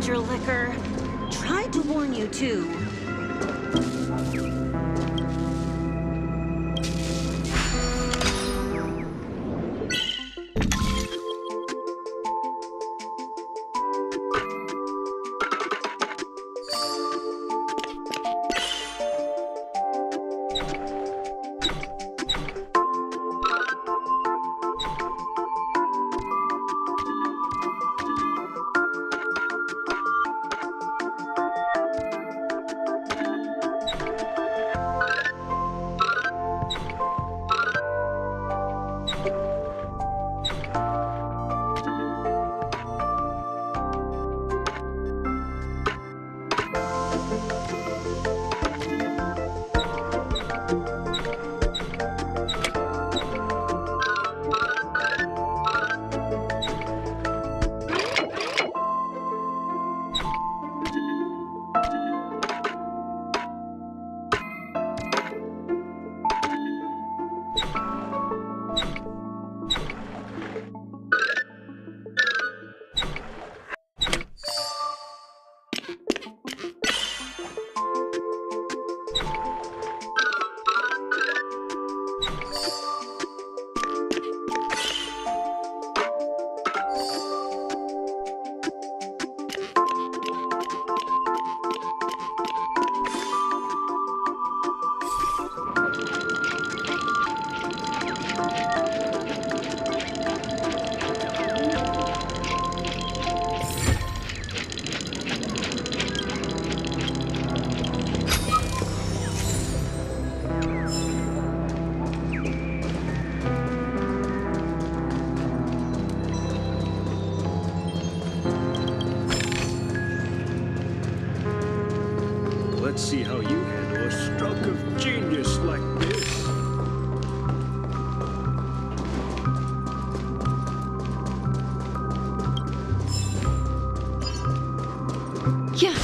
soldier liquor. Tried to warn you, too. Let's see how you handle a stroke of genius like this. Yeah.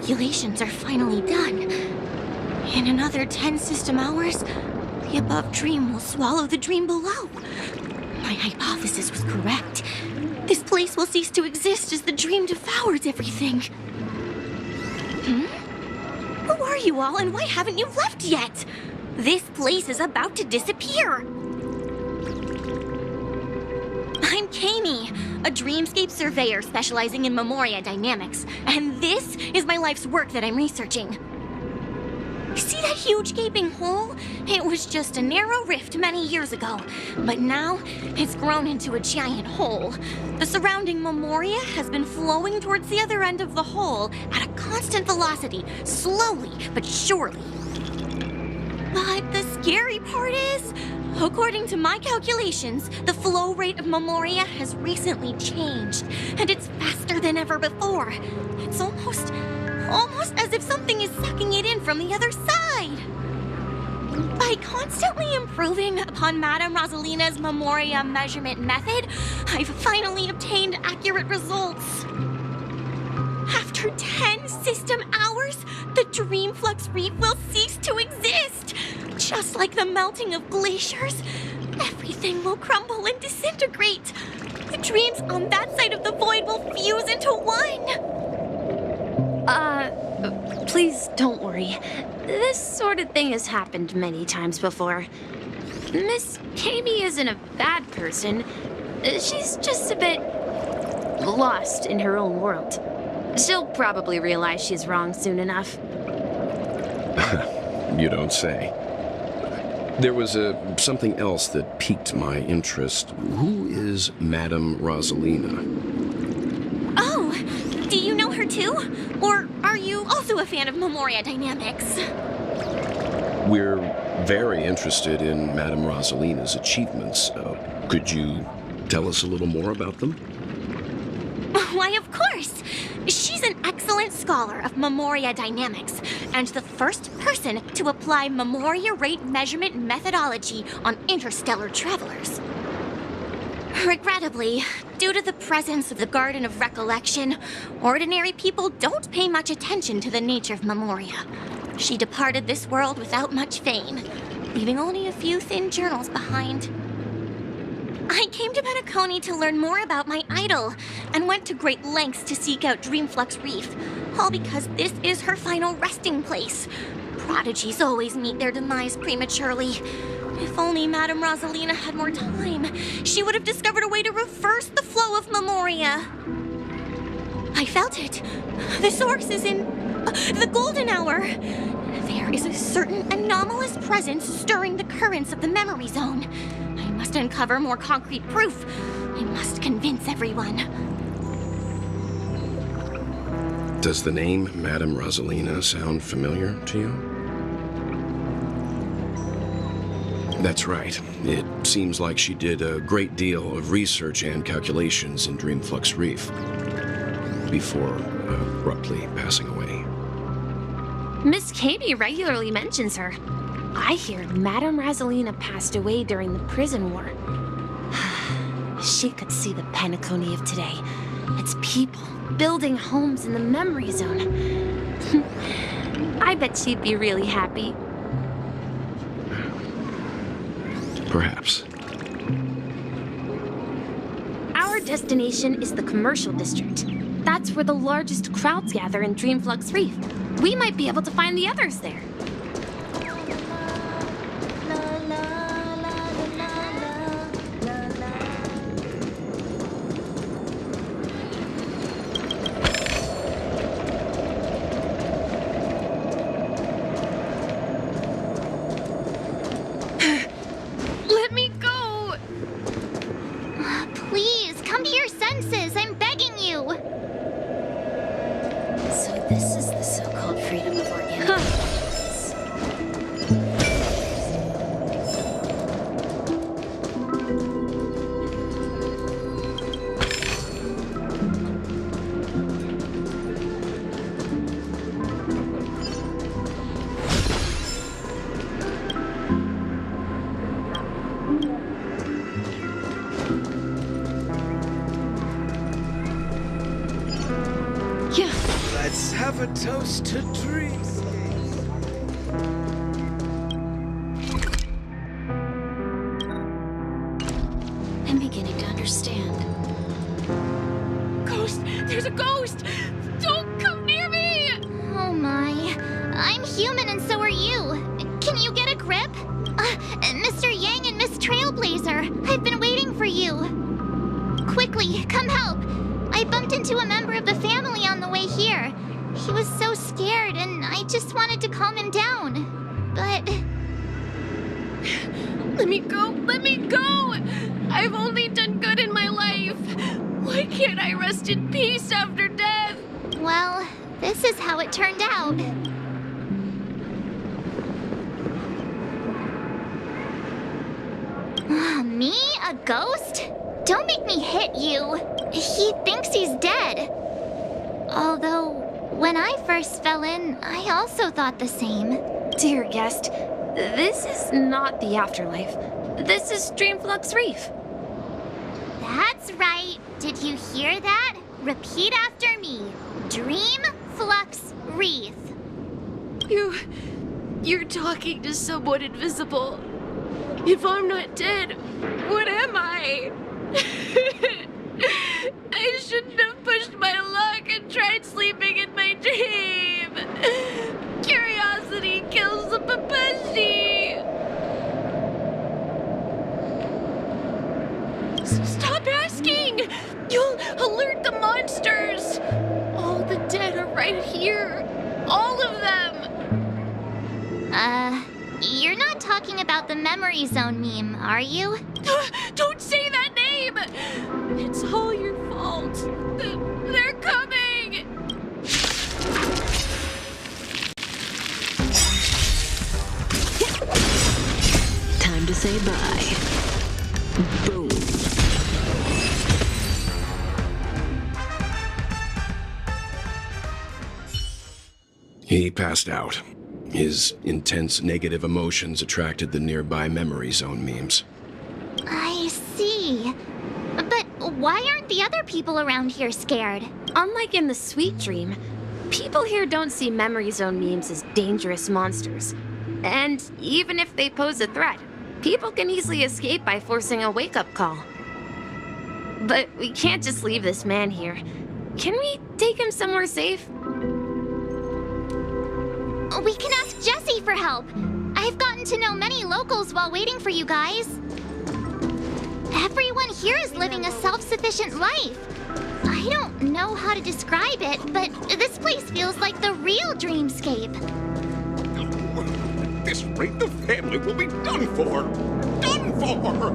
calculations are finally done. In another 10 system hours, the above dream will swallow the dream below. My hypothesis was correct. This place will cease to exist as the dream devours everything. Who are you all, and why haven't you left yet? This place is about to disappear. I'm Kami, a dreamscape surveyor specializing in Memoria dynamics, and this is my life's work that I'm researching. See that huge gaping hole? It was just a narrow rift many years ago, but now it's grown into a giant hole. The surrounding Memoria has been flowing towards the other end of the hole at a constant velocity, slowly but surely. But the scary part is, according to my calculations, the flow rate of Memoria has recently changed, and it's faster than ever before. It's almost as if something is sucking it in from the other side. By constantly improving upon Madame Rosalina's Memoria measurement method, I've finally obtained accurate results. After 10 system hours, the Dream Flux Reef will cease to exist. Just like the melting of glaciers, everything will crumble and disintegrate. The dreams on that side of the void will fuse into one. Please don't worry. This sort of thing has happened many times before. Miss Kami isn't a bad person. She's just a bit lost in her own world. She'll probably realize she's wrong soon enough. You don't say. There was something else that piqued my interest. Who is Madame Rosalina? Oh, do you know her too? Or are you also a fan of Memoria dynamics? We're very interested in Madame Rosalina's achievements. Could you tell us a little more about them? Why, of course! She's an excellent scholar of Memoria dynamics, and the first person to apply Memoria rate measurement methodology on interstellar travelers. Regrettably, due to the presence of the Garden of Recollection, ordinary people don't pay much attention to the nature of Memoria. She departed this world without much fame, leaving only a few thin journals behind. I came to Penacony to learn more about my idol, and went to great lengths to seek out Dreamflux Reef, all because this is her final resting place. Prodigies always meet their demise prematurely. If only Madame Rosalina had more time, she would have discovered a way to reverse the flow of Memoria. I felt it. The source is in the golden hour. There is a certain anomalous presence stirring the currents of the memory zone. I must uncover more concrete proof. I must convince everyone. Does the name Madame Rosalina sound familiar to you? That's right. It seems like she did a great deal of research and calculations in Dreamflux Reef before abruptly passing away. Miss Kami regularly mentions her. I hear Madame Rosalina passed away during the prison war. She could see the Penacony of today. Its people building homes in the memory zone. I bet she'd be really happy. Perhaps. Our destination is the commercial district. That's where the largest crowds gather in Dreamflux Reef. We might be able to find the others there. Let me go! Please, come to your senses. I'm begging you. So this is the so-called freedom of organic. Let's have a toast to dreams. I'm beginning to understand. Ghost! There's a ghost! Don't come near me! Oh my. I'm human and so are you. Can you get a grip? Mr. Yang and Miss Trailblazer, I've been waiting for you. Quickly, come help. I bumped into a member of the family on the way here. He was so scared and I just wanted to calm him down. But... Let me go! Let me go! I've only done good in my life. Why can't I rest in peace after death? Well, this is how it turned out. Me? A ghost? Don't make me hit you. He thinks he's dead. Although, when I first fell in, I also thought the same. Dear guest, this is not the afterlife. This is Dreamflux Reef. That's right. Did you hear that? Repeat after me. Dreamflux Reef. You're talking to someone invisible. If I'm not dead, what am I? I shouldn't have pushed my luck and tried sleeping in my dream. Curiosity kills the Papashi. Stop asking! You'll alert the monsters! All the dead are right here. All of them! You're not talking about the Memory Zone meme, are you? Don't say that name! It's all your fault. They're coming! Time to say bye. Boom. He passed out. His intense negative emotions attracted the nearby Memory Zone memes. I see. But why aren't the other people around here scared? Unlike in the Sweet Dream, people here don't see Memory Zone memes as dangerous monsters. And even if they pose a threat, people can easily escape by forcing a wake-up call. But we can't just leave this man here. Can we take him somewhere safe? We can ask Jessie for help. I've gotten to know many locals while waiting for you guys. Everyone here is living a self-sufficient life. I don't know how to describe it, but this place feels like the real dreamscape. At this rate, the family will be done for. Done for!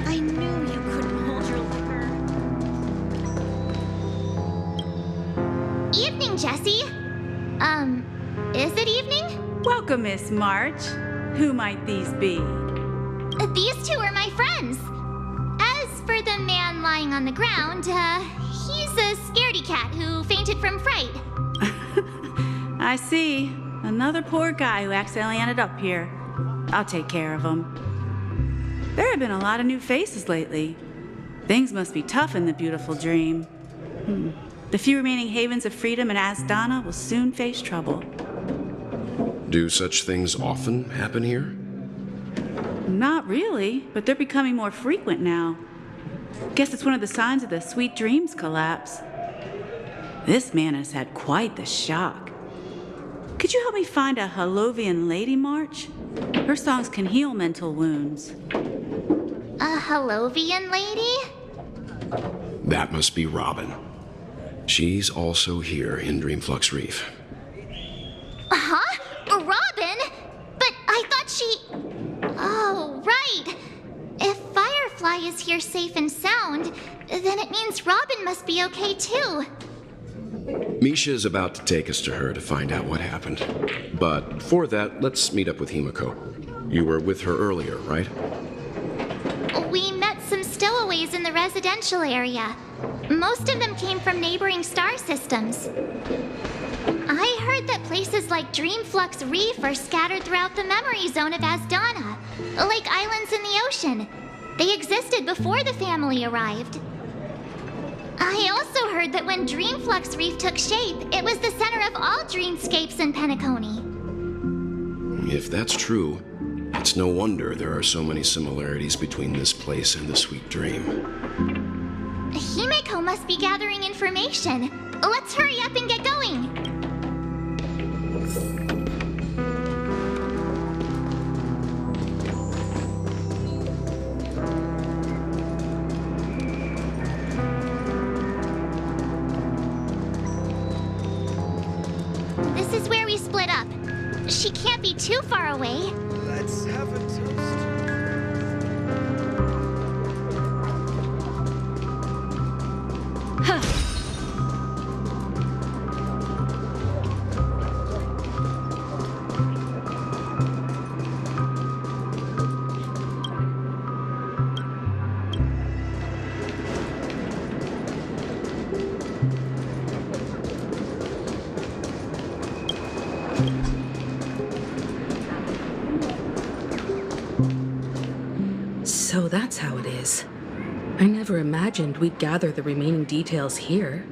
I knew you couldn't hold your liquor. Evening, Jessie. Is it evening? Welcome, Miss March. Who might these be? These two are my friends. As for the man lying on the ground, he's a scaredy cat who fainted from fright. I see. Another poor guy who accidentally ended up here. I'll take care of him. There have been a lot of new faces lately. Things must be tough in the beautiful dream. The few remaining havens of freedom in Asdana will soon face trouble. Do such things often happen here? Not really, but they're becoming more frequent now. Guess it's one of the signs of the Sweet Dreams collapse. This man has had quite the shock. Could you help me find a Holovian lady, March? Her songs can heal mental wounds. A Holovian lady? That must be Robin. She's also here in Dreamflux Reef. Huh? Robin? But I thought she... Oh, right. If Firefly is here safe and sound, then it means Robin must be okay too. Misha's about to take us to her to find out what happened. But before that, let's meet up with Himiko. You were with her earlier, right? We met some stowaways in the residential area. Most of them came from neighboring star systems. I heard that places like Dreamflux Reef are scattered throughout the memory zone of Asdana, like islands in the ocean. They existed before the family arrived. I also heard that when Dreamflux Reef took shape, it was the center of all dreamscapes in Penacony. If that's true, it's no wonder there are so many similarities between this place and the Sweet Dream. Himeko must be gathering information. Let's hurry up and get going. This is where we split up. She can't be too far away. Let's have a toast. So that's how it is. I never imagined we'd gather the remaining details here.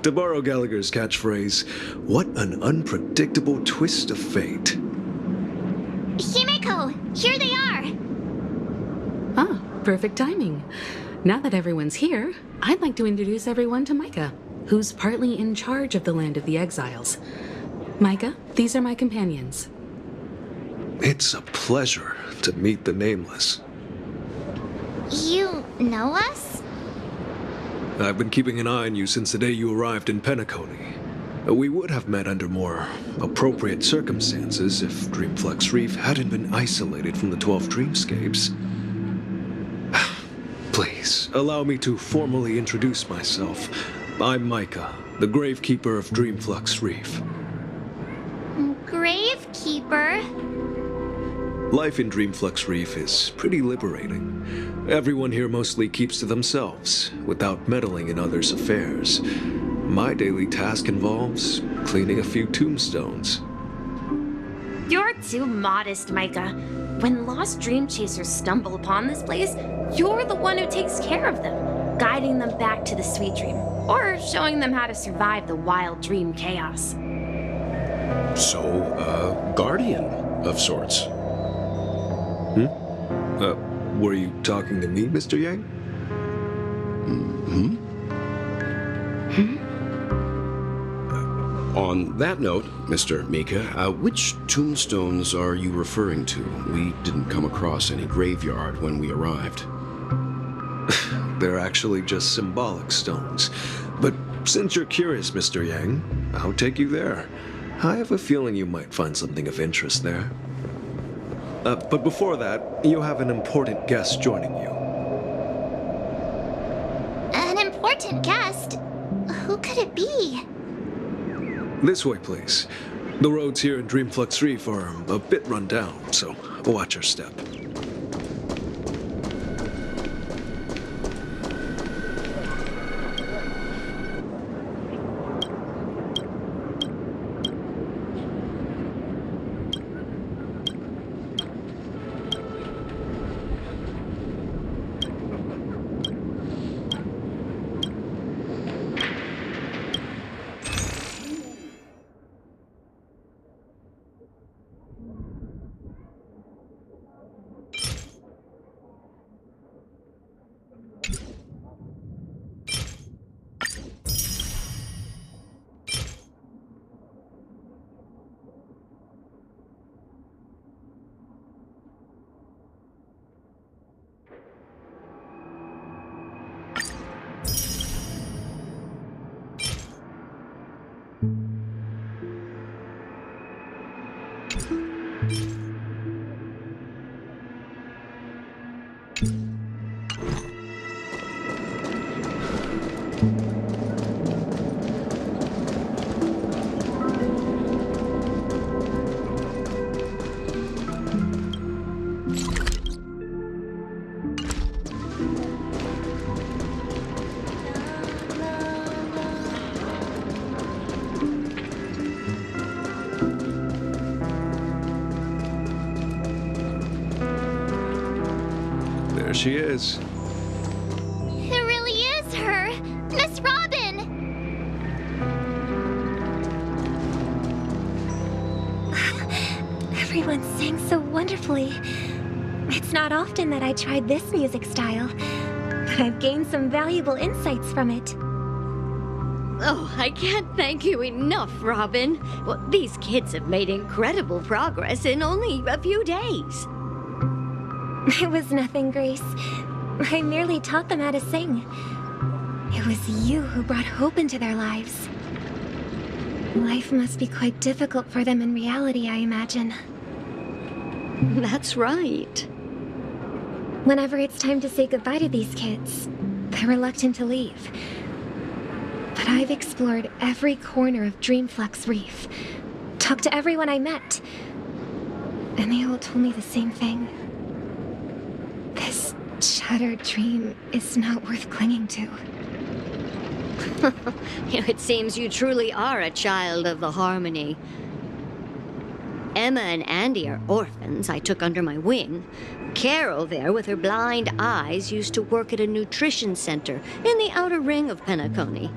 To borrow Gallagher's catchphrase, what an unpredictable twist of fate. Himeko, here they are. Ah, perfect timing. Now that everyone's here, I'd like to introduce everyone to Micah, who's partly in charge of the Land of the Exiles. Micah, these are my companions. It's a pleasure to meet the Nameless. You know us? I've been keeping an eye on you since the day you arrived in Penacony. We would have met under more appropriate circumstances if Dreamflux Reef hadn't been isolated from the 12 dreamscapes. Please, allow me to formally introduce myself. I'm Micah, the Gravekeeper of Dreamflux Reef. Gravekeeper? Life in Dreamflux Reef is pretty liberating. Everyone here mostly keeps to themselves, without meddling in others' affairs. My daily task involves cleaning a few tombstones. You're too modest, Micah. When lost dream chasers stumble upon this place, you're the one who takes care of them, guiding them back to the sweet dream, or showing them how to survive the wild dream chaos. So, guardian of sorts. Were you talking to me, Mr. Yang? On that note, Mr. Mika, which tombstones are you referring to? We didn't come across any graveyard when we arrived. They're actually just symbolic stones. But since you're curious, Mr. Yang, I'll take you there. I have a feeling you might find something of interest there. But before that, you have an important guest joining you. An important guest? Who could it be? This way, please. The roads here in Dreamflux Reef are a bit run down, so watch your step. She is. Everyone sang so wonderfully. It's not often that I tried this music style, but I've gained some valuable insights from it. Oh, I can't thank you enough, Robin. Well, these kids have made incredible progress in only a few days. It was nothing, Grace. I merely taught them how to sing. It was you who brought hope into their lives. Life must be quite difficult for them in reality, I imagine. That's right. Whenever it's time to say goodbye to these kids, they're reluctant to leave. But I've explored every corner of Dreamflux Reef, talked to everyone I met, and they all told me the same thing. This shattered dream is not worth clinging to. It seems you truly are a child of the Harmony. Emma and Andy are orphans I took under my wing. Carol there, with her blind eyes, used to work at a nutrition center in the outer ring of Penacony.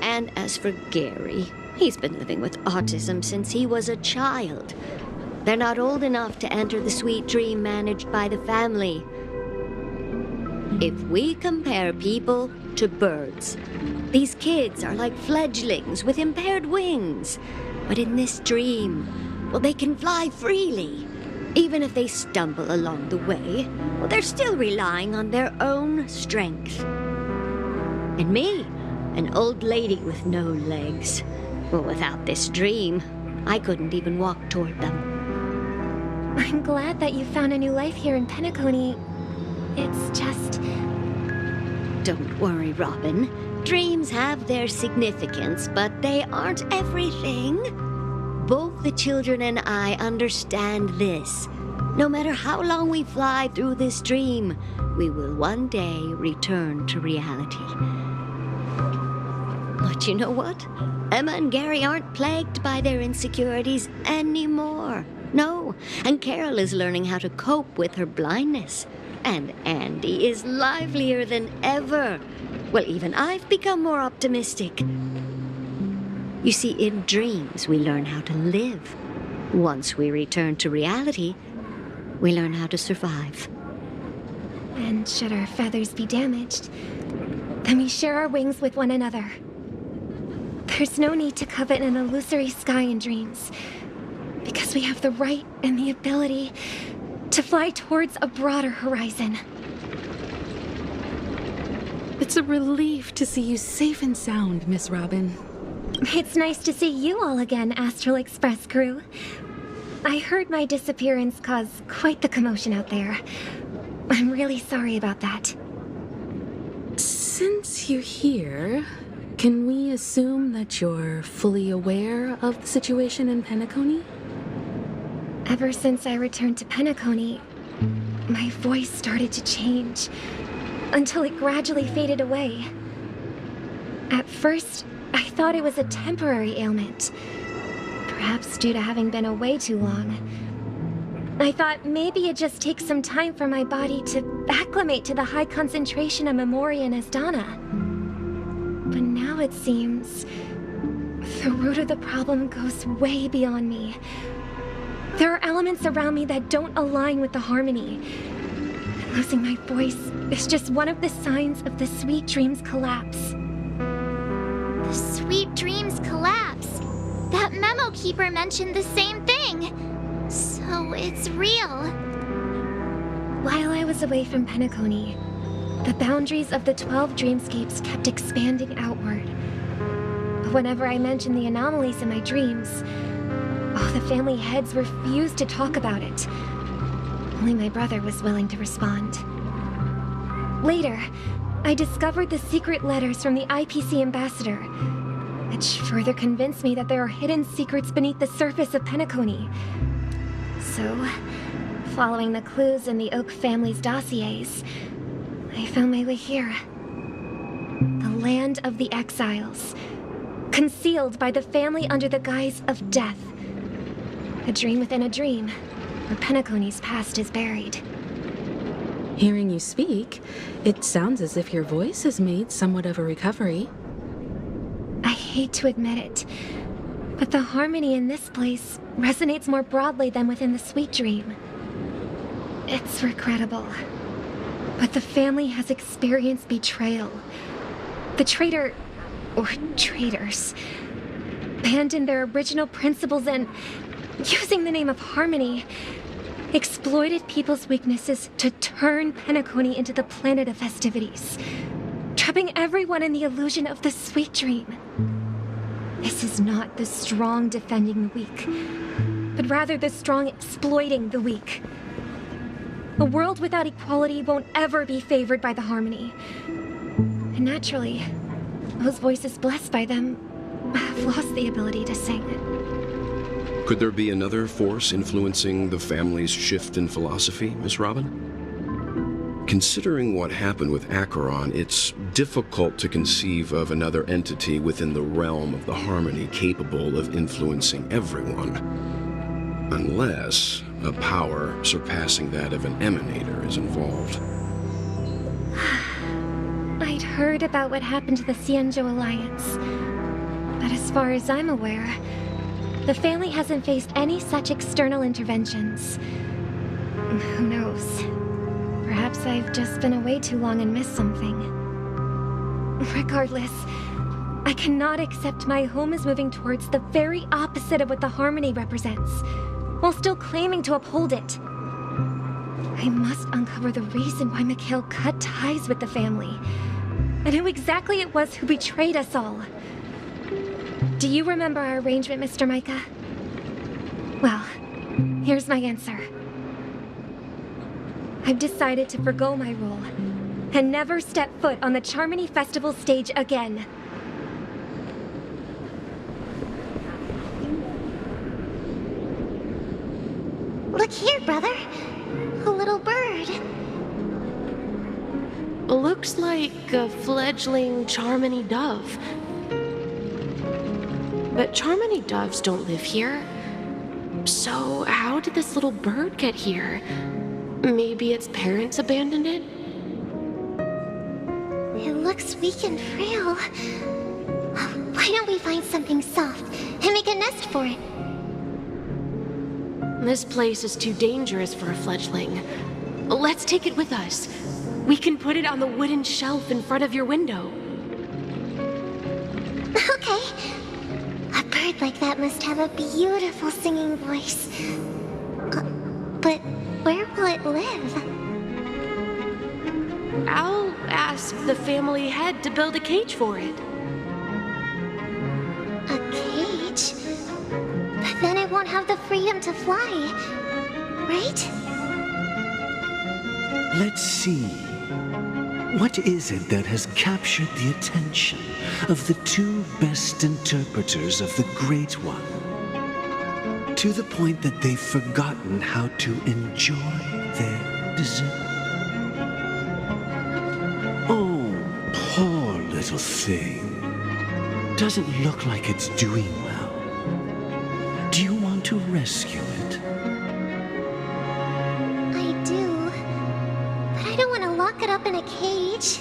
And as for Gary, he's been living with autism since he was a child. They're not old enough to enter the sweet dream managed by the family. If we compare people to birds, these kids are like fledglings with impaired wings. But in this dream, well, they can fly freely. Even if they stumble along the way, well, they're still relying on their own strength. And me, an old lady with no legs. Well, without this dream, I couldn't even walk toward them. I'm glad that you found a new life here in Penacony. It's just... Don't worry, Robin. Dreams have their significance, but they aren't everything. Both the children and I understand this. No matter how long we fly through this dream, we will one day return to reality. But you know what? Emma and Gary aren't plagued by their insecurities anymore. No, and Carol is learning how to cope with her blindness. And Andy is livelier than ever. Well, even I've become more optimistic. You see, in dreams, we learn how to live. Once we return to reality, we learn how to survive. And should our feathers be damaged, then we share our wings with one another. There's no need to covet an illusory sky in dreams, because we have the right and the ability to fly towards a broader horizon. It's a relief to see you safe and sound, Miss Robin. It's nice to see you all again, Astral Express crew. I heard my disappearance caused quite the commotion out there. I'm really sorry about that. Since you're here, can we assume that you're fully aware of the situation in Penacony? Ever since I returned to Penacony, my voice started to change, until it gradually faded away. At first, I thought it was a temporary ailment, perhaps due to having been away too long. I thought maybe it just takes some time for my body to acclimate to the high concentration of Memoria and Asdana. But now it seems the root of the problem goes way beyond me. There are elements around me that don't align with the harmony. Losing my voice is just one of the signs of the Sweet Dreams collapse. The Sweet Dreams collapse? That memo keeper mentioned the same thing. So it's real. While I was away from Penacony, the boundaries of the 12 dreamscapes kept expanding outward. But whenever I mentioned the anomalies in my dreams, the family heads refused to talk about it. Only my brother was willing to respond. Later, I discovered the secret letters from the IPC ambassador, which further convinced me that there are hidden secrets beneath the surface of Penacony. So, following the clues in the Oak family's dossiers, I found my way here. The land of the exiles, concealed by the family under the guise of death. A dream within a dream, where Penacony's past is buried. Hearing you speak, it sounds as if your voice has made somewhat of a recovery. I hate to admit it, But the harmony in this place resonates more broadly than within the Sweet Dream. It's regrettable, but the family has experienced betrayal. The traitor, or traitors, abandoned their original principles and, using the name of harmony, exploited people's weaknesses to turn Penacony into the planet of festivities, trapping everyone in the illusion of the Sweet Dream. This is not the strong defending the weak, but rather the strong exploiting the weak. A world without equality won't ever be favored by the harmony. And naturally, those voices blessed by them have lost the ability to sing. Could there be another force influencing the family's shift in philosophy, Miss Robin? Considering what happened with Acheron, it's difficult to conceive of another entity within the realm of the harmony capable of influencing everyone. Unless a power surpassing that of an emanator is involved. I'd heard about what happened to the Xianzhou Alliance, but as far as I'm aware, the family hasn't faced any such external interventions. Who knows? Perhaps I've just been away too long and missed something. Regardless, I cannot accept my home is moving towards the very opposite of what the harmony represents, while still claiming to uphold it. I must uncover the reason why Mikhail cut ties with the family, and who exactly it was who betrayed us all. Do you remember our arrangement, Mr. Micah? Well, here's my answer. I've decided to forgo my role, and never step foot on the Charmony Festival stage again. Look here, brother. A little bird. Looks like a fledgling Charmony dove. But Charmony doves don't live here. So how did this little bird get here? Maybe its parents abandoned it? It looks weak and frail. Why don't we find something soft and make a nest for it? This place is too dangerous for a fledgling. Let's take it with us. We can put it on the wooden shelf in front of your window. Okay. A bird like that must have a beautiful singing voice. But where will it live? I'll ask the family head to build a cage for it. A cage? But then it won't have the freedom to fly, right? Let's see. What is it that has captured the attention of the two best interpreters of the Great One? To the point that they've forgotten how to enjoy their dessert. Oh, poor little thing. Doesn't look like it's doing well. Do you want to rescue it? I do. But I don't want to lock it up in a cage.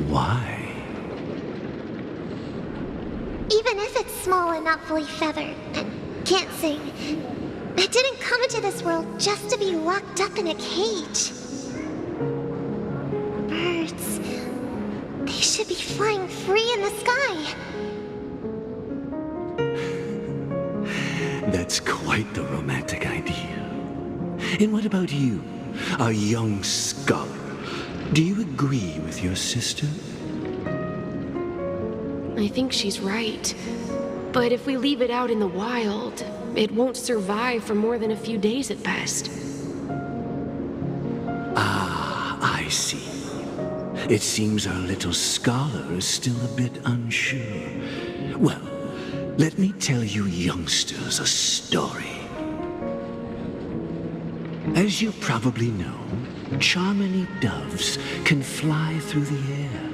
Why? Even if it's small and not fully feathered and can't sing, it didn't come into this world just to be locked up in a cage. Birds, they should be flying free in the sky. That's quite the romantic idea. And what about you, a young scholar? Do you agree with your sister? I think she's right. But if we leave it out in the wild, it won't survive for more than a few days at best. Ah, I see. It seems our little scholar is still a bit unsure. Well, let me tell you youngsters a story. As you probably know, Charmony doves can fly through the air.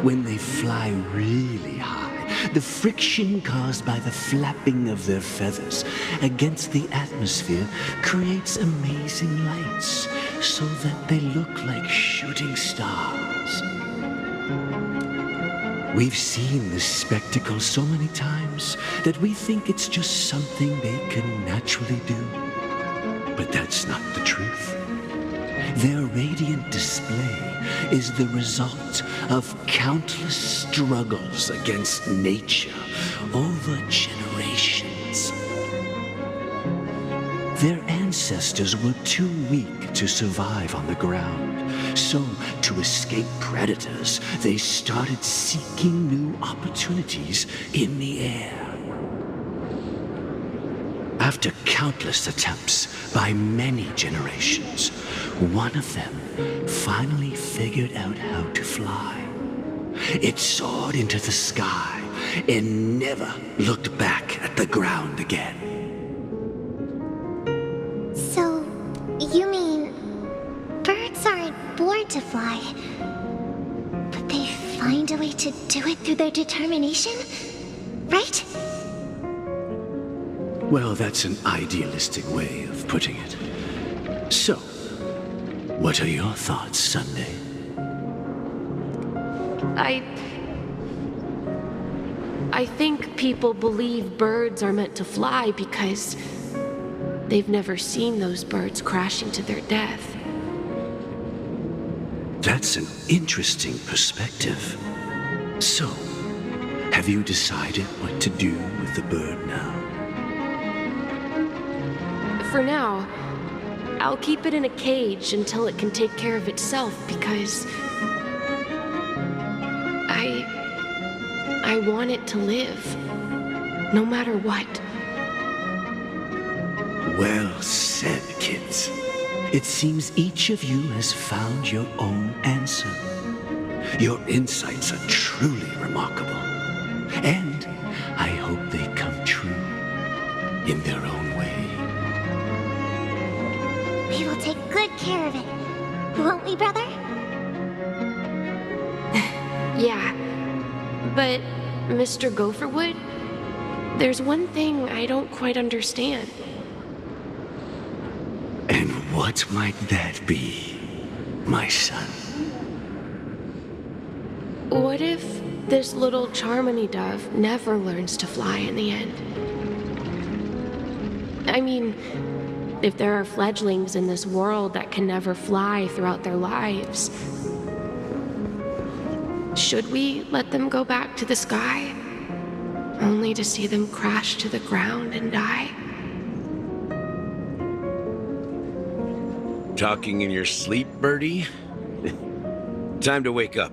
When they fly really high, the friction caused by the flapping of their feathers against the atmosphere creates amazing lights, so that they look like shooting stars. We've seen this spectacle so many times that we think it's just something they can naturally do. But that's not the truth. Their radiant display is the result of countless struggles against nature over generations. Their ancestors were too weak to survive on the ground. So, to escape predators, they started seeking new opportunities in the air. After countless attempts by many generations, one of them finally figured out how to fly. It soared into the sky and never looked back at the ground again. So, you mean birds aren't born to fly, but they find a way to do it through their determination, right? Well, that's an idealistic way of putting it. So, what are your thoughts, Sunday? I think people believe birds are meant to fly because they've never seen those birds crashing to their death. That's an interesting perspective. So, have you decided what to do with the bird now? For now, I'll keep it in a cage until it can take care of itself because I want it to live, no matter what. Well said, kids. It seems each of you has found your own answer. Your insights are truly remarkable. And I hope they come true in their own way. We will take good care of it, won't we, brother? Yeah, but Mr. Gopherwood, there's one thing I don't quite understand. And what might that be, my son? What if this little Charmony dove never learns to fly in the end? I mean, if there are fledglings in this world that can never fly throughout their lives, should we let them go back to the sky, only to see them crash to the ground and die? Talking in your sleep, Birdie? Time to wake up.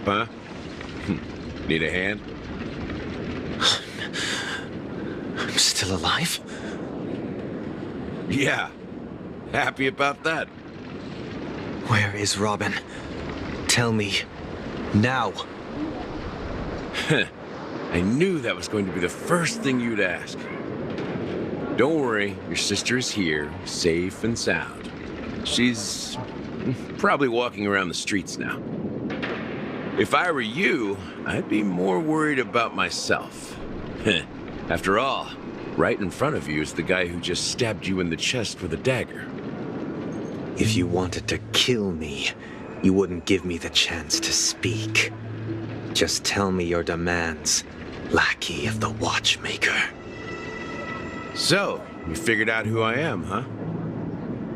Huh? Need a hand? I'm still alive? Yeah. Happy about that. Where is Robin? Tell me. Now. I knew that was going to be the first thing you'd ask. Don't worry, your sister is here, safe and sound. She's probably walking around the streets now. If I were you, I'd be more worried about myself. After all, right in front of you is the guy who just stabbed you in the chest with a dagger. If you wanted to kill me, you wouldn't give me the chance to speak. Just tell me your demands, lackey of the Watchmaker. So, you figured out who I am, huh?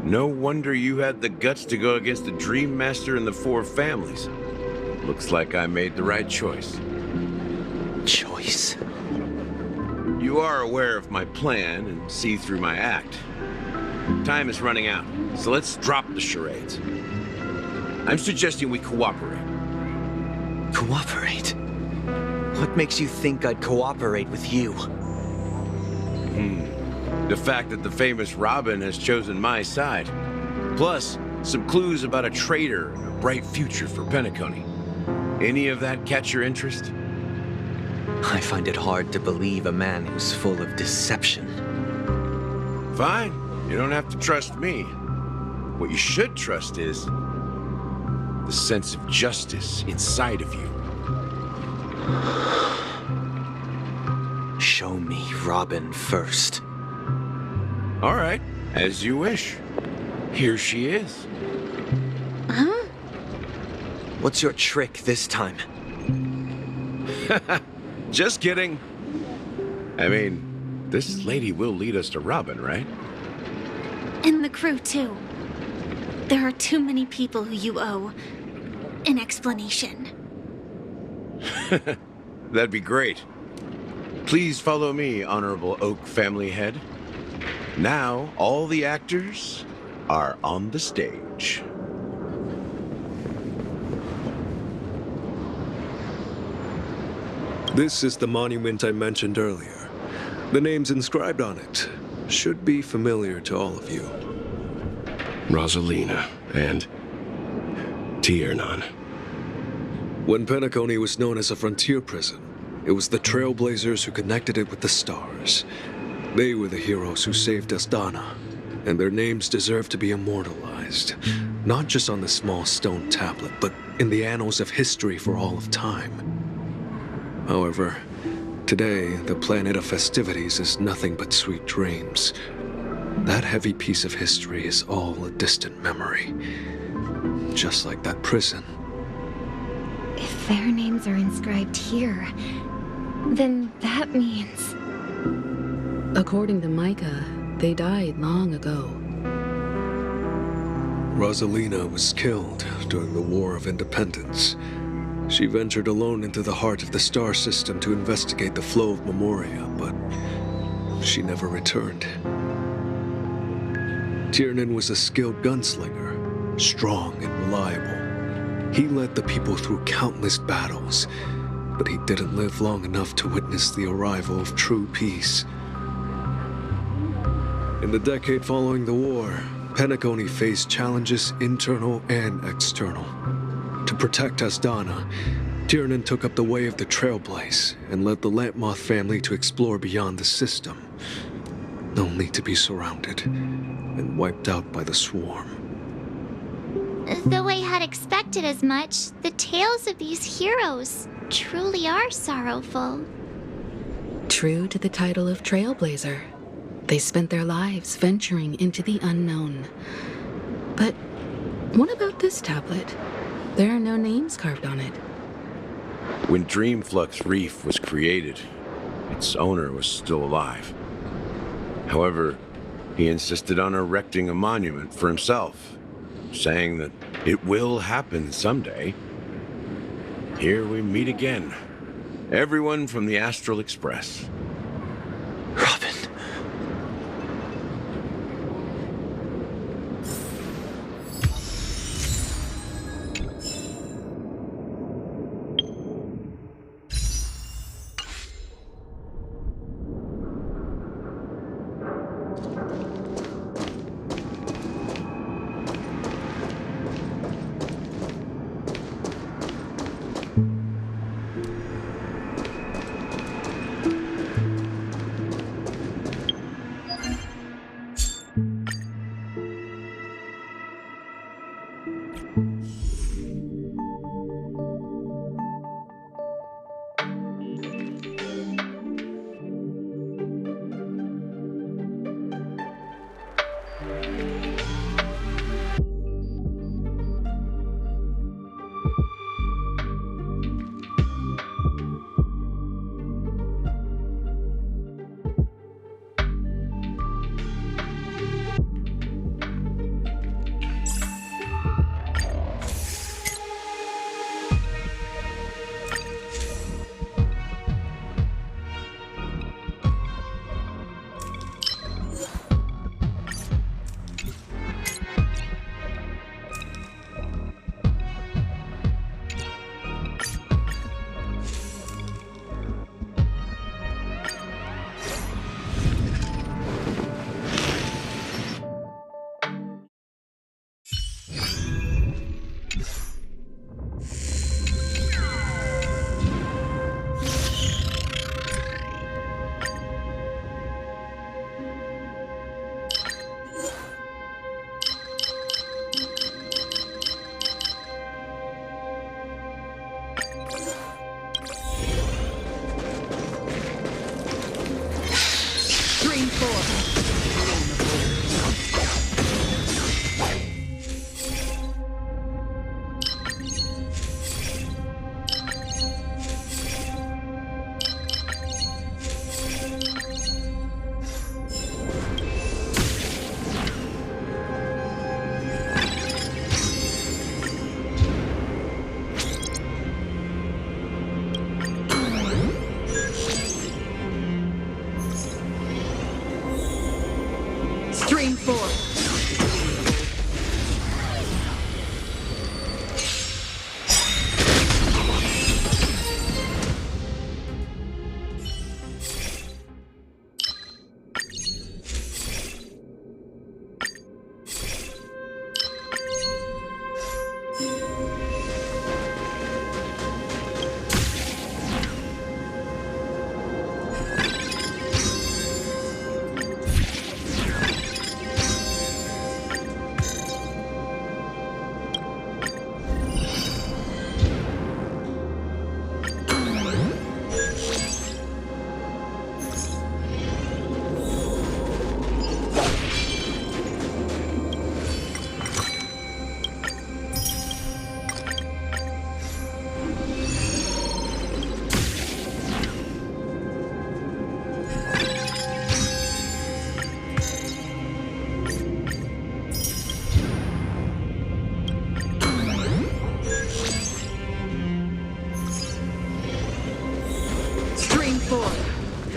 No wonder you had the guts to go against the Dream Master and the Four Families. Looks like I made the right choice. Choice? You are aware of my plan and see through my act. Time is running out, so let's drop the charades. I'm suggesting we cooperate. Cooperate? What makes you think I'd cooperate with you? The fact that the famous Robin has chosen my side. Plus, some clues about a traitor and a bright future for Penacony. Any of that catch your interest? I find it hard to believe a man who's full of deception. Fine. You don't have to trust me. What you should trust is the sense of justice inside of you. Show me Robin first. All right, as you wish. Here she is. Huh? What's your trick this time? Just kidding. I mean, this lady will lead us to Robin, right? And the crew, too. There are too many people who you owe an explanation. That'd be great. Please follow me, Honorable Oak Family Head. Now, all the actors are on the stage. This is the monument I mentioned earlier. The names inscribed on it should be familiar to all of you. Rosalina and Tiernan. When Penacony was known as a frontier prison, it was the Trailblazers who connected it with the stars. They were the heroes who saved Astana, and their names deserve to be immortalized, not just on the small stone tablet, but in the annals of history for all of time. However, today, the planet of festivities is nothing but sweet dreams. That heavy piece of history is all a distant memory, just like that prison. If their names are inscribed here, then that means... According to Micah, they died long ago. Rosalina was killed during the War of Independence. She ventured alone into the heart of the star system to investigate the flow of Memoria, but she never returned. Tiernan was a skilled gunslinger, strong and reliable. He led the people through countless battles, but he didn't live long enough to witness the arrival of true peace. In the decade following the war, Penacony faced challenges internal and external. To protect Astana, Tiernan took up the way of the Trailblaze and led the Lampmoth family to explore beyond the system, only to be surrounded and wiped out by the Swarm. Though I had expected as much, the tales of these heroes truly are sorrowful. True to the title of Trailblazer, they spent their lives venturing into the unknown. But what about this tablet? There are no names carved on it. When Dreamflux Reef was created, its owner was still alive. However, he insisted on erecting a monument for himself, saying that it will happen someday. Here we meet again. Everyone from the Astral Express. Robin. Stream 4.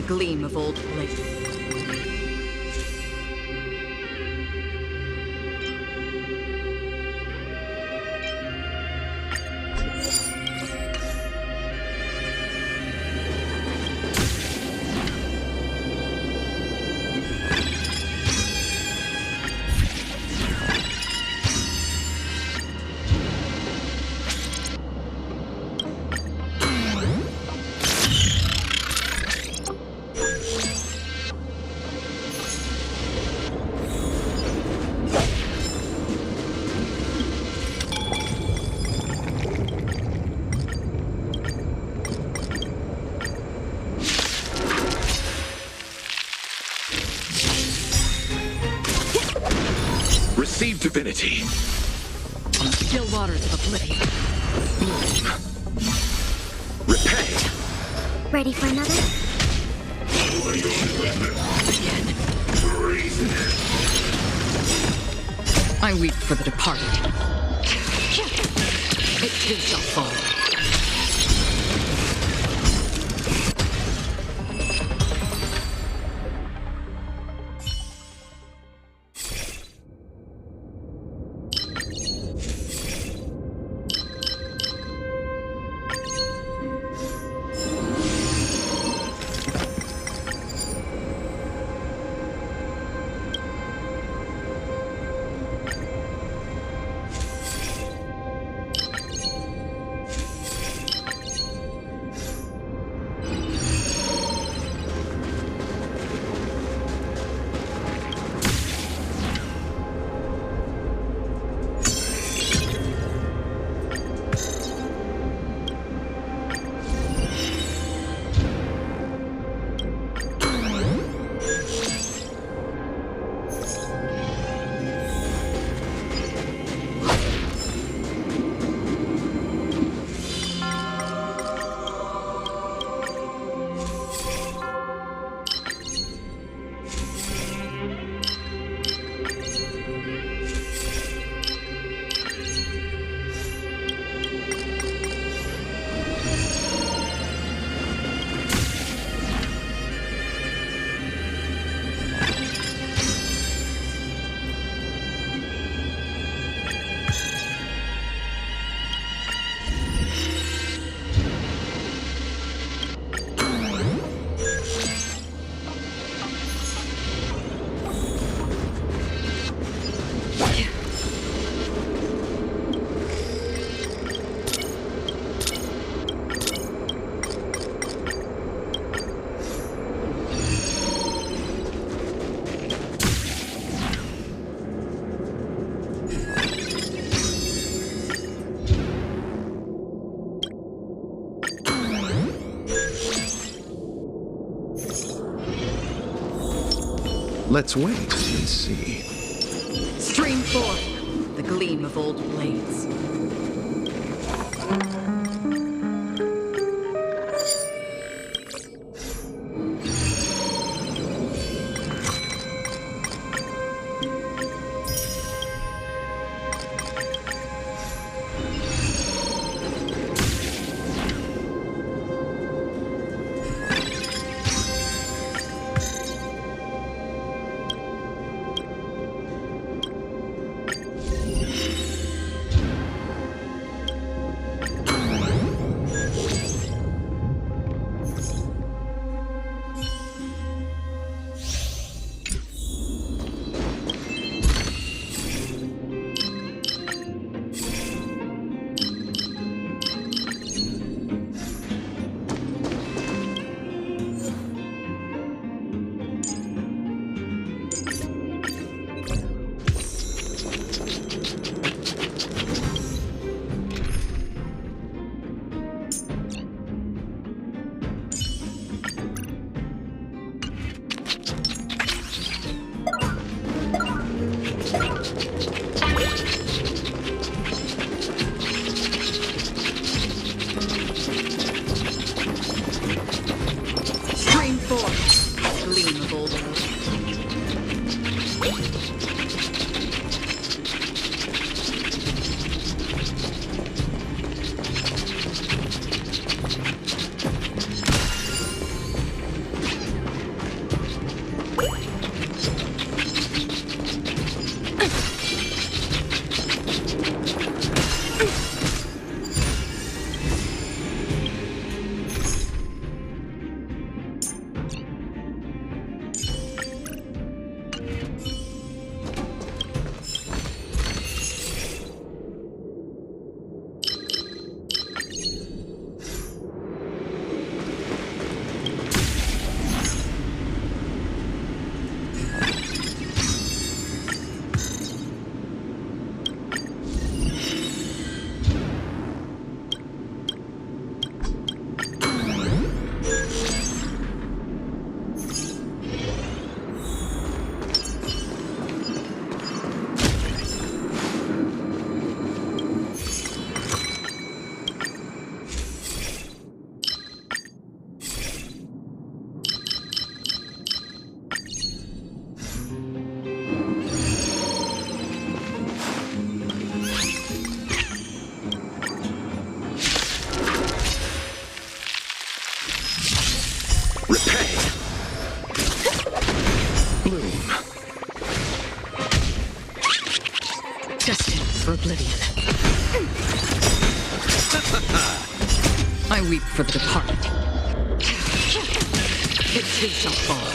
Gleam of old blades. Receive divinity. On the still waters of oblivion. Repay. Ready for another? I weep for the departed. It too shall fall. Let's wait and see. Stream 4. The gleam of old blades. oblivion. I weep for the departed. It too shall fall.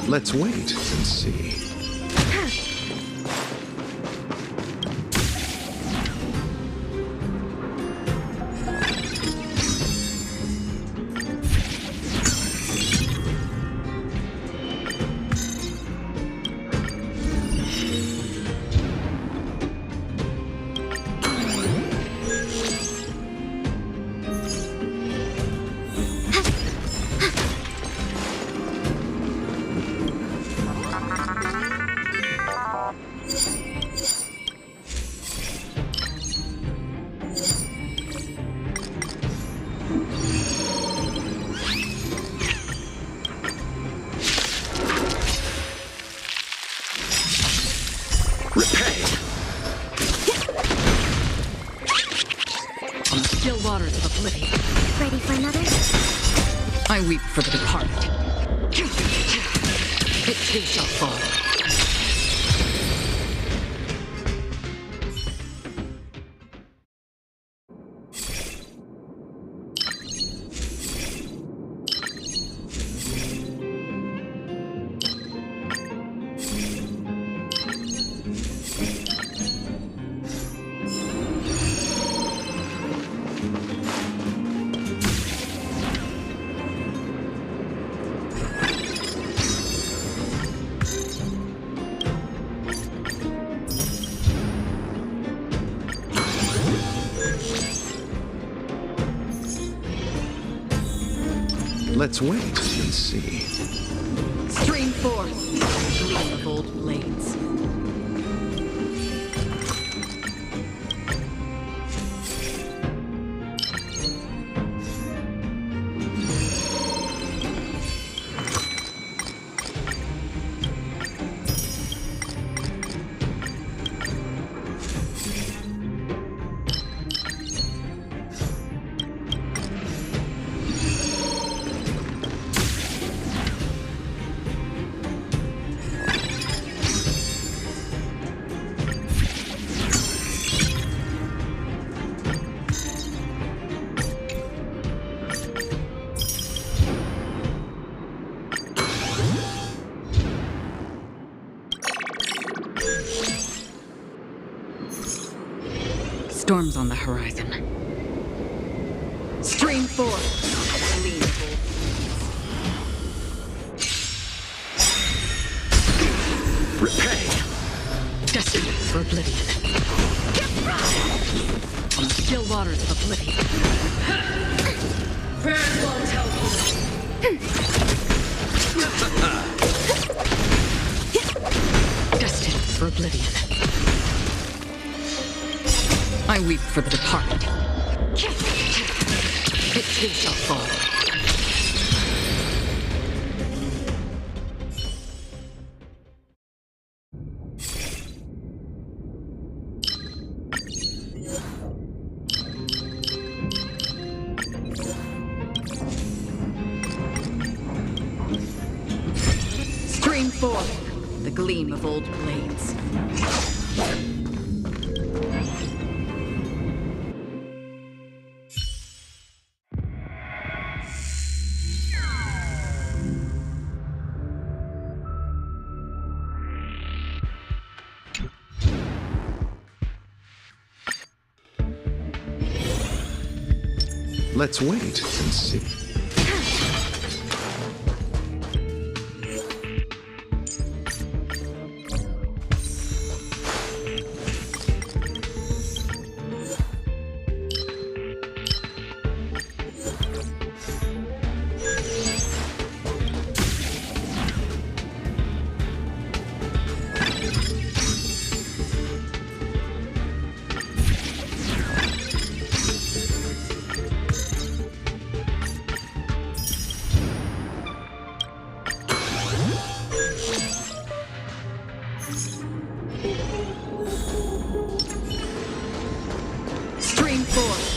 Let's wait and see. Still waters of oblivion. Ready for another? I weep for the departed. It too shall fall. Let's wait and see. Stream forth, gleam of old blades. Storms on the horizon. Stream forth, gleam of old blades. Repay! Destined for oblivion. On the still waters of oblivion. Burn won't help you. Destined for oblivion. I weep for the departed. It too shall fall. Stream forth, the gleam of old blades. Let's wait and see. Stream 4.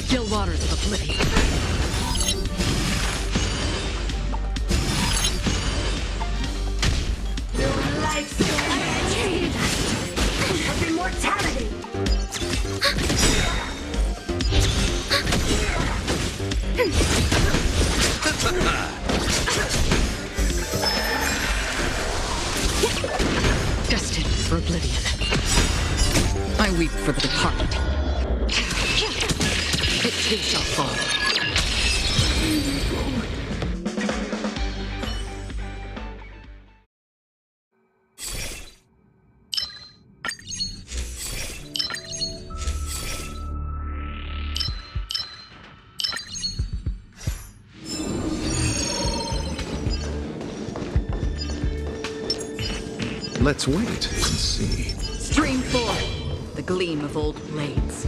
Still waters of oblivion. Your life's achieved of immortality. Destined for oblivion. I weep for the departed. It too shall fall. Let's wait and see. Stream 4. The gleam of old blades.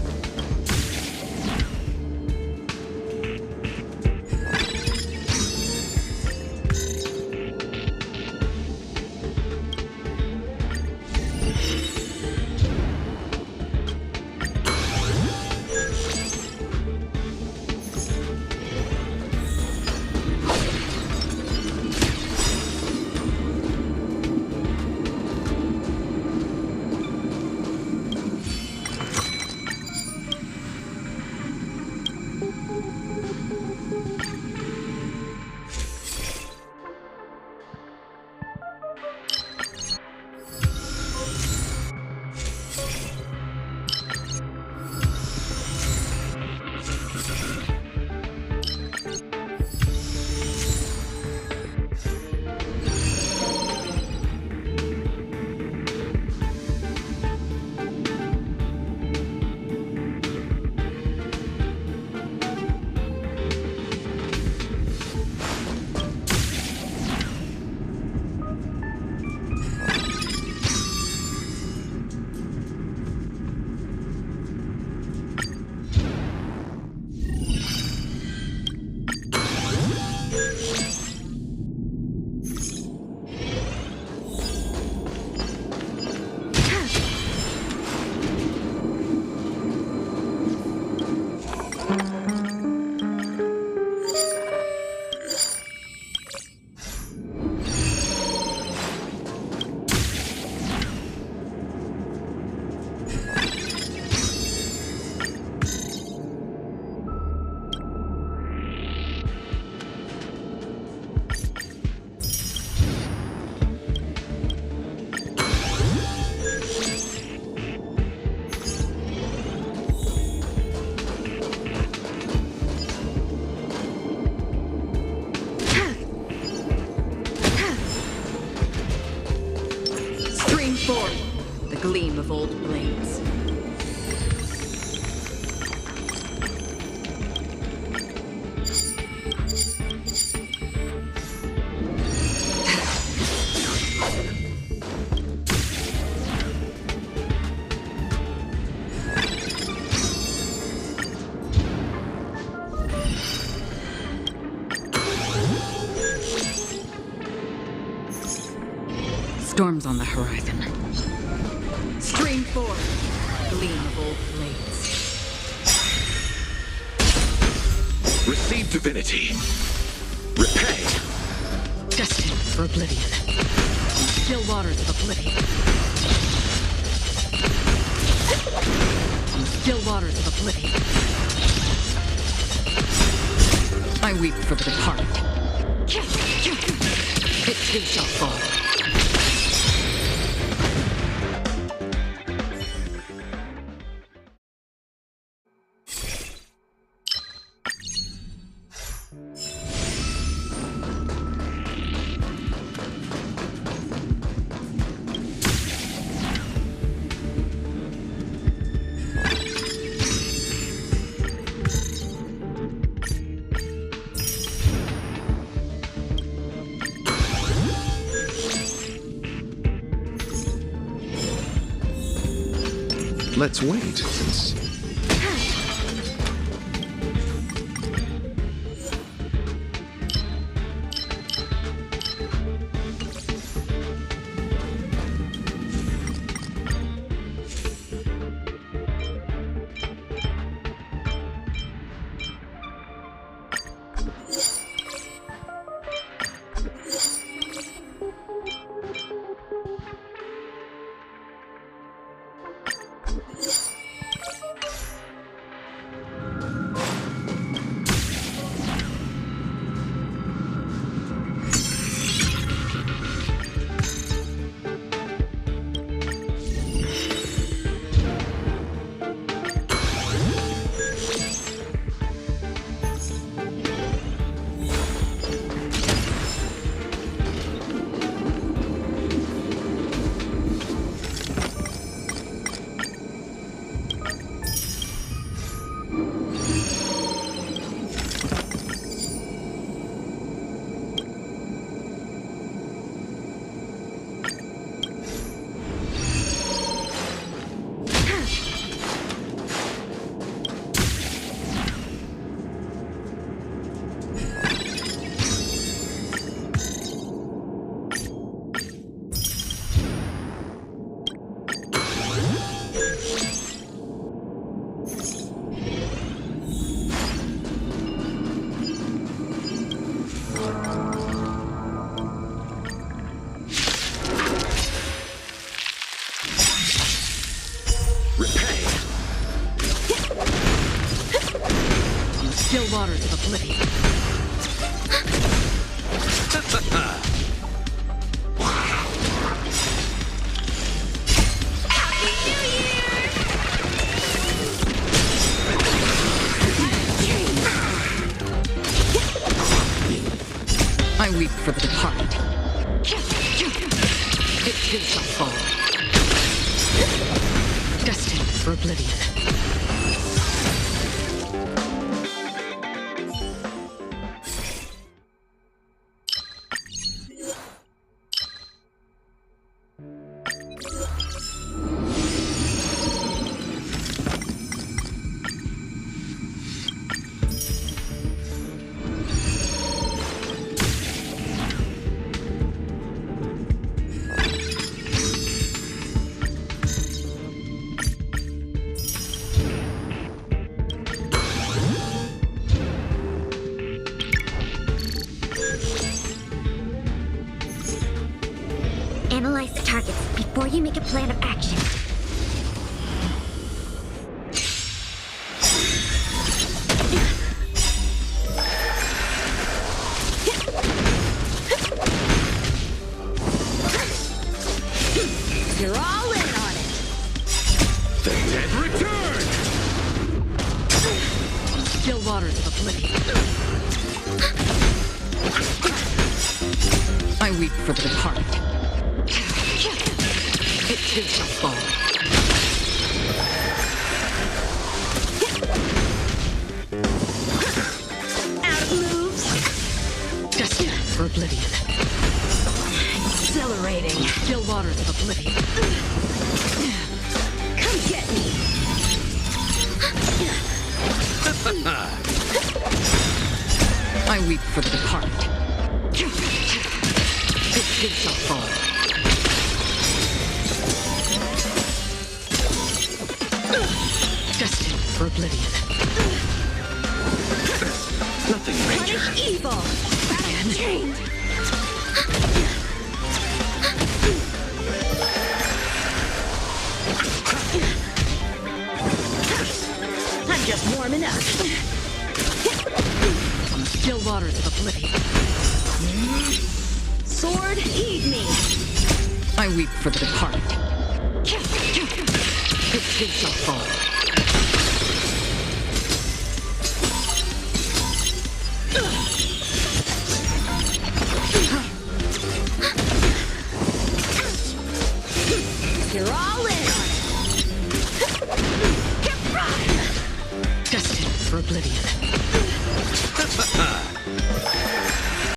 of old blades. Storms on the horizon. Stream forward, gleam of old blades. Receive divinity. Repay. Destined for oblivion. Still waters of oblivion. Still waters of oblivion. I weep for the departed. It too shall fall. Let's wait, since... Still waters of oblivion. I weep for the departed. It too shall fall. Destined for oblivion. Analyze the targets before you make a plan of action. You're all in on it. The dead return! Still waters of oblivion. I weep for the departed. It too shall fall. for oblivion. Exhilarating. Still waters of oblivion. Come get me. I weep for the departed. This too shall fall. Destined for oblivion. Nothing major. Punish evil. Chained. I'm just warming up. On the still waters of oblivion. Sword, heed me. I weep for the departed. This too shall fall. You're all in. Destined for oblivion.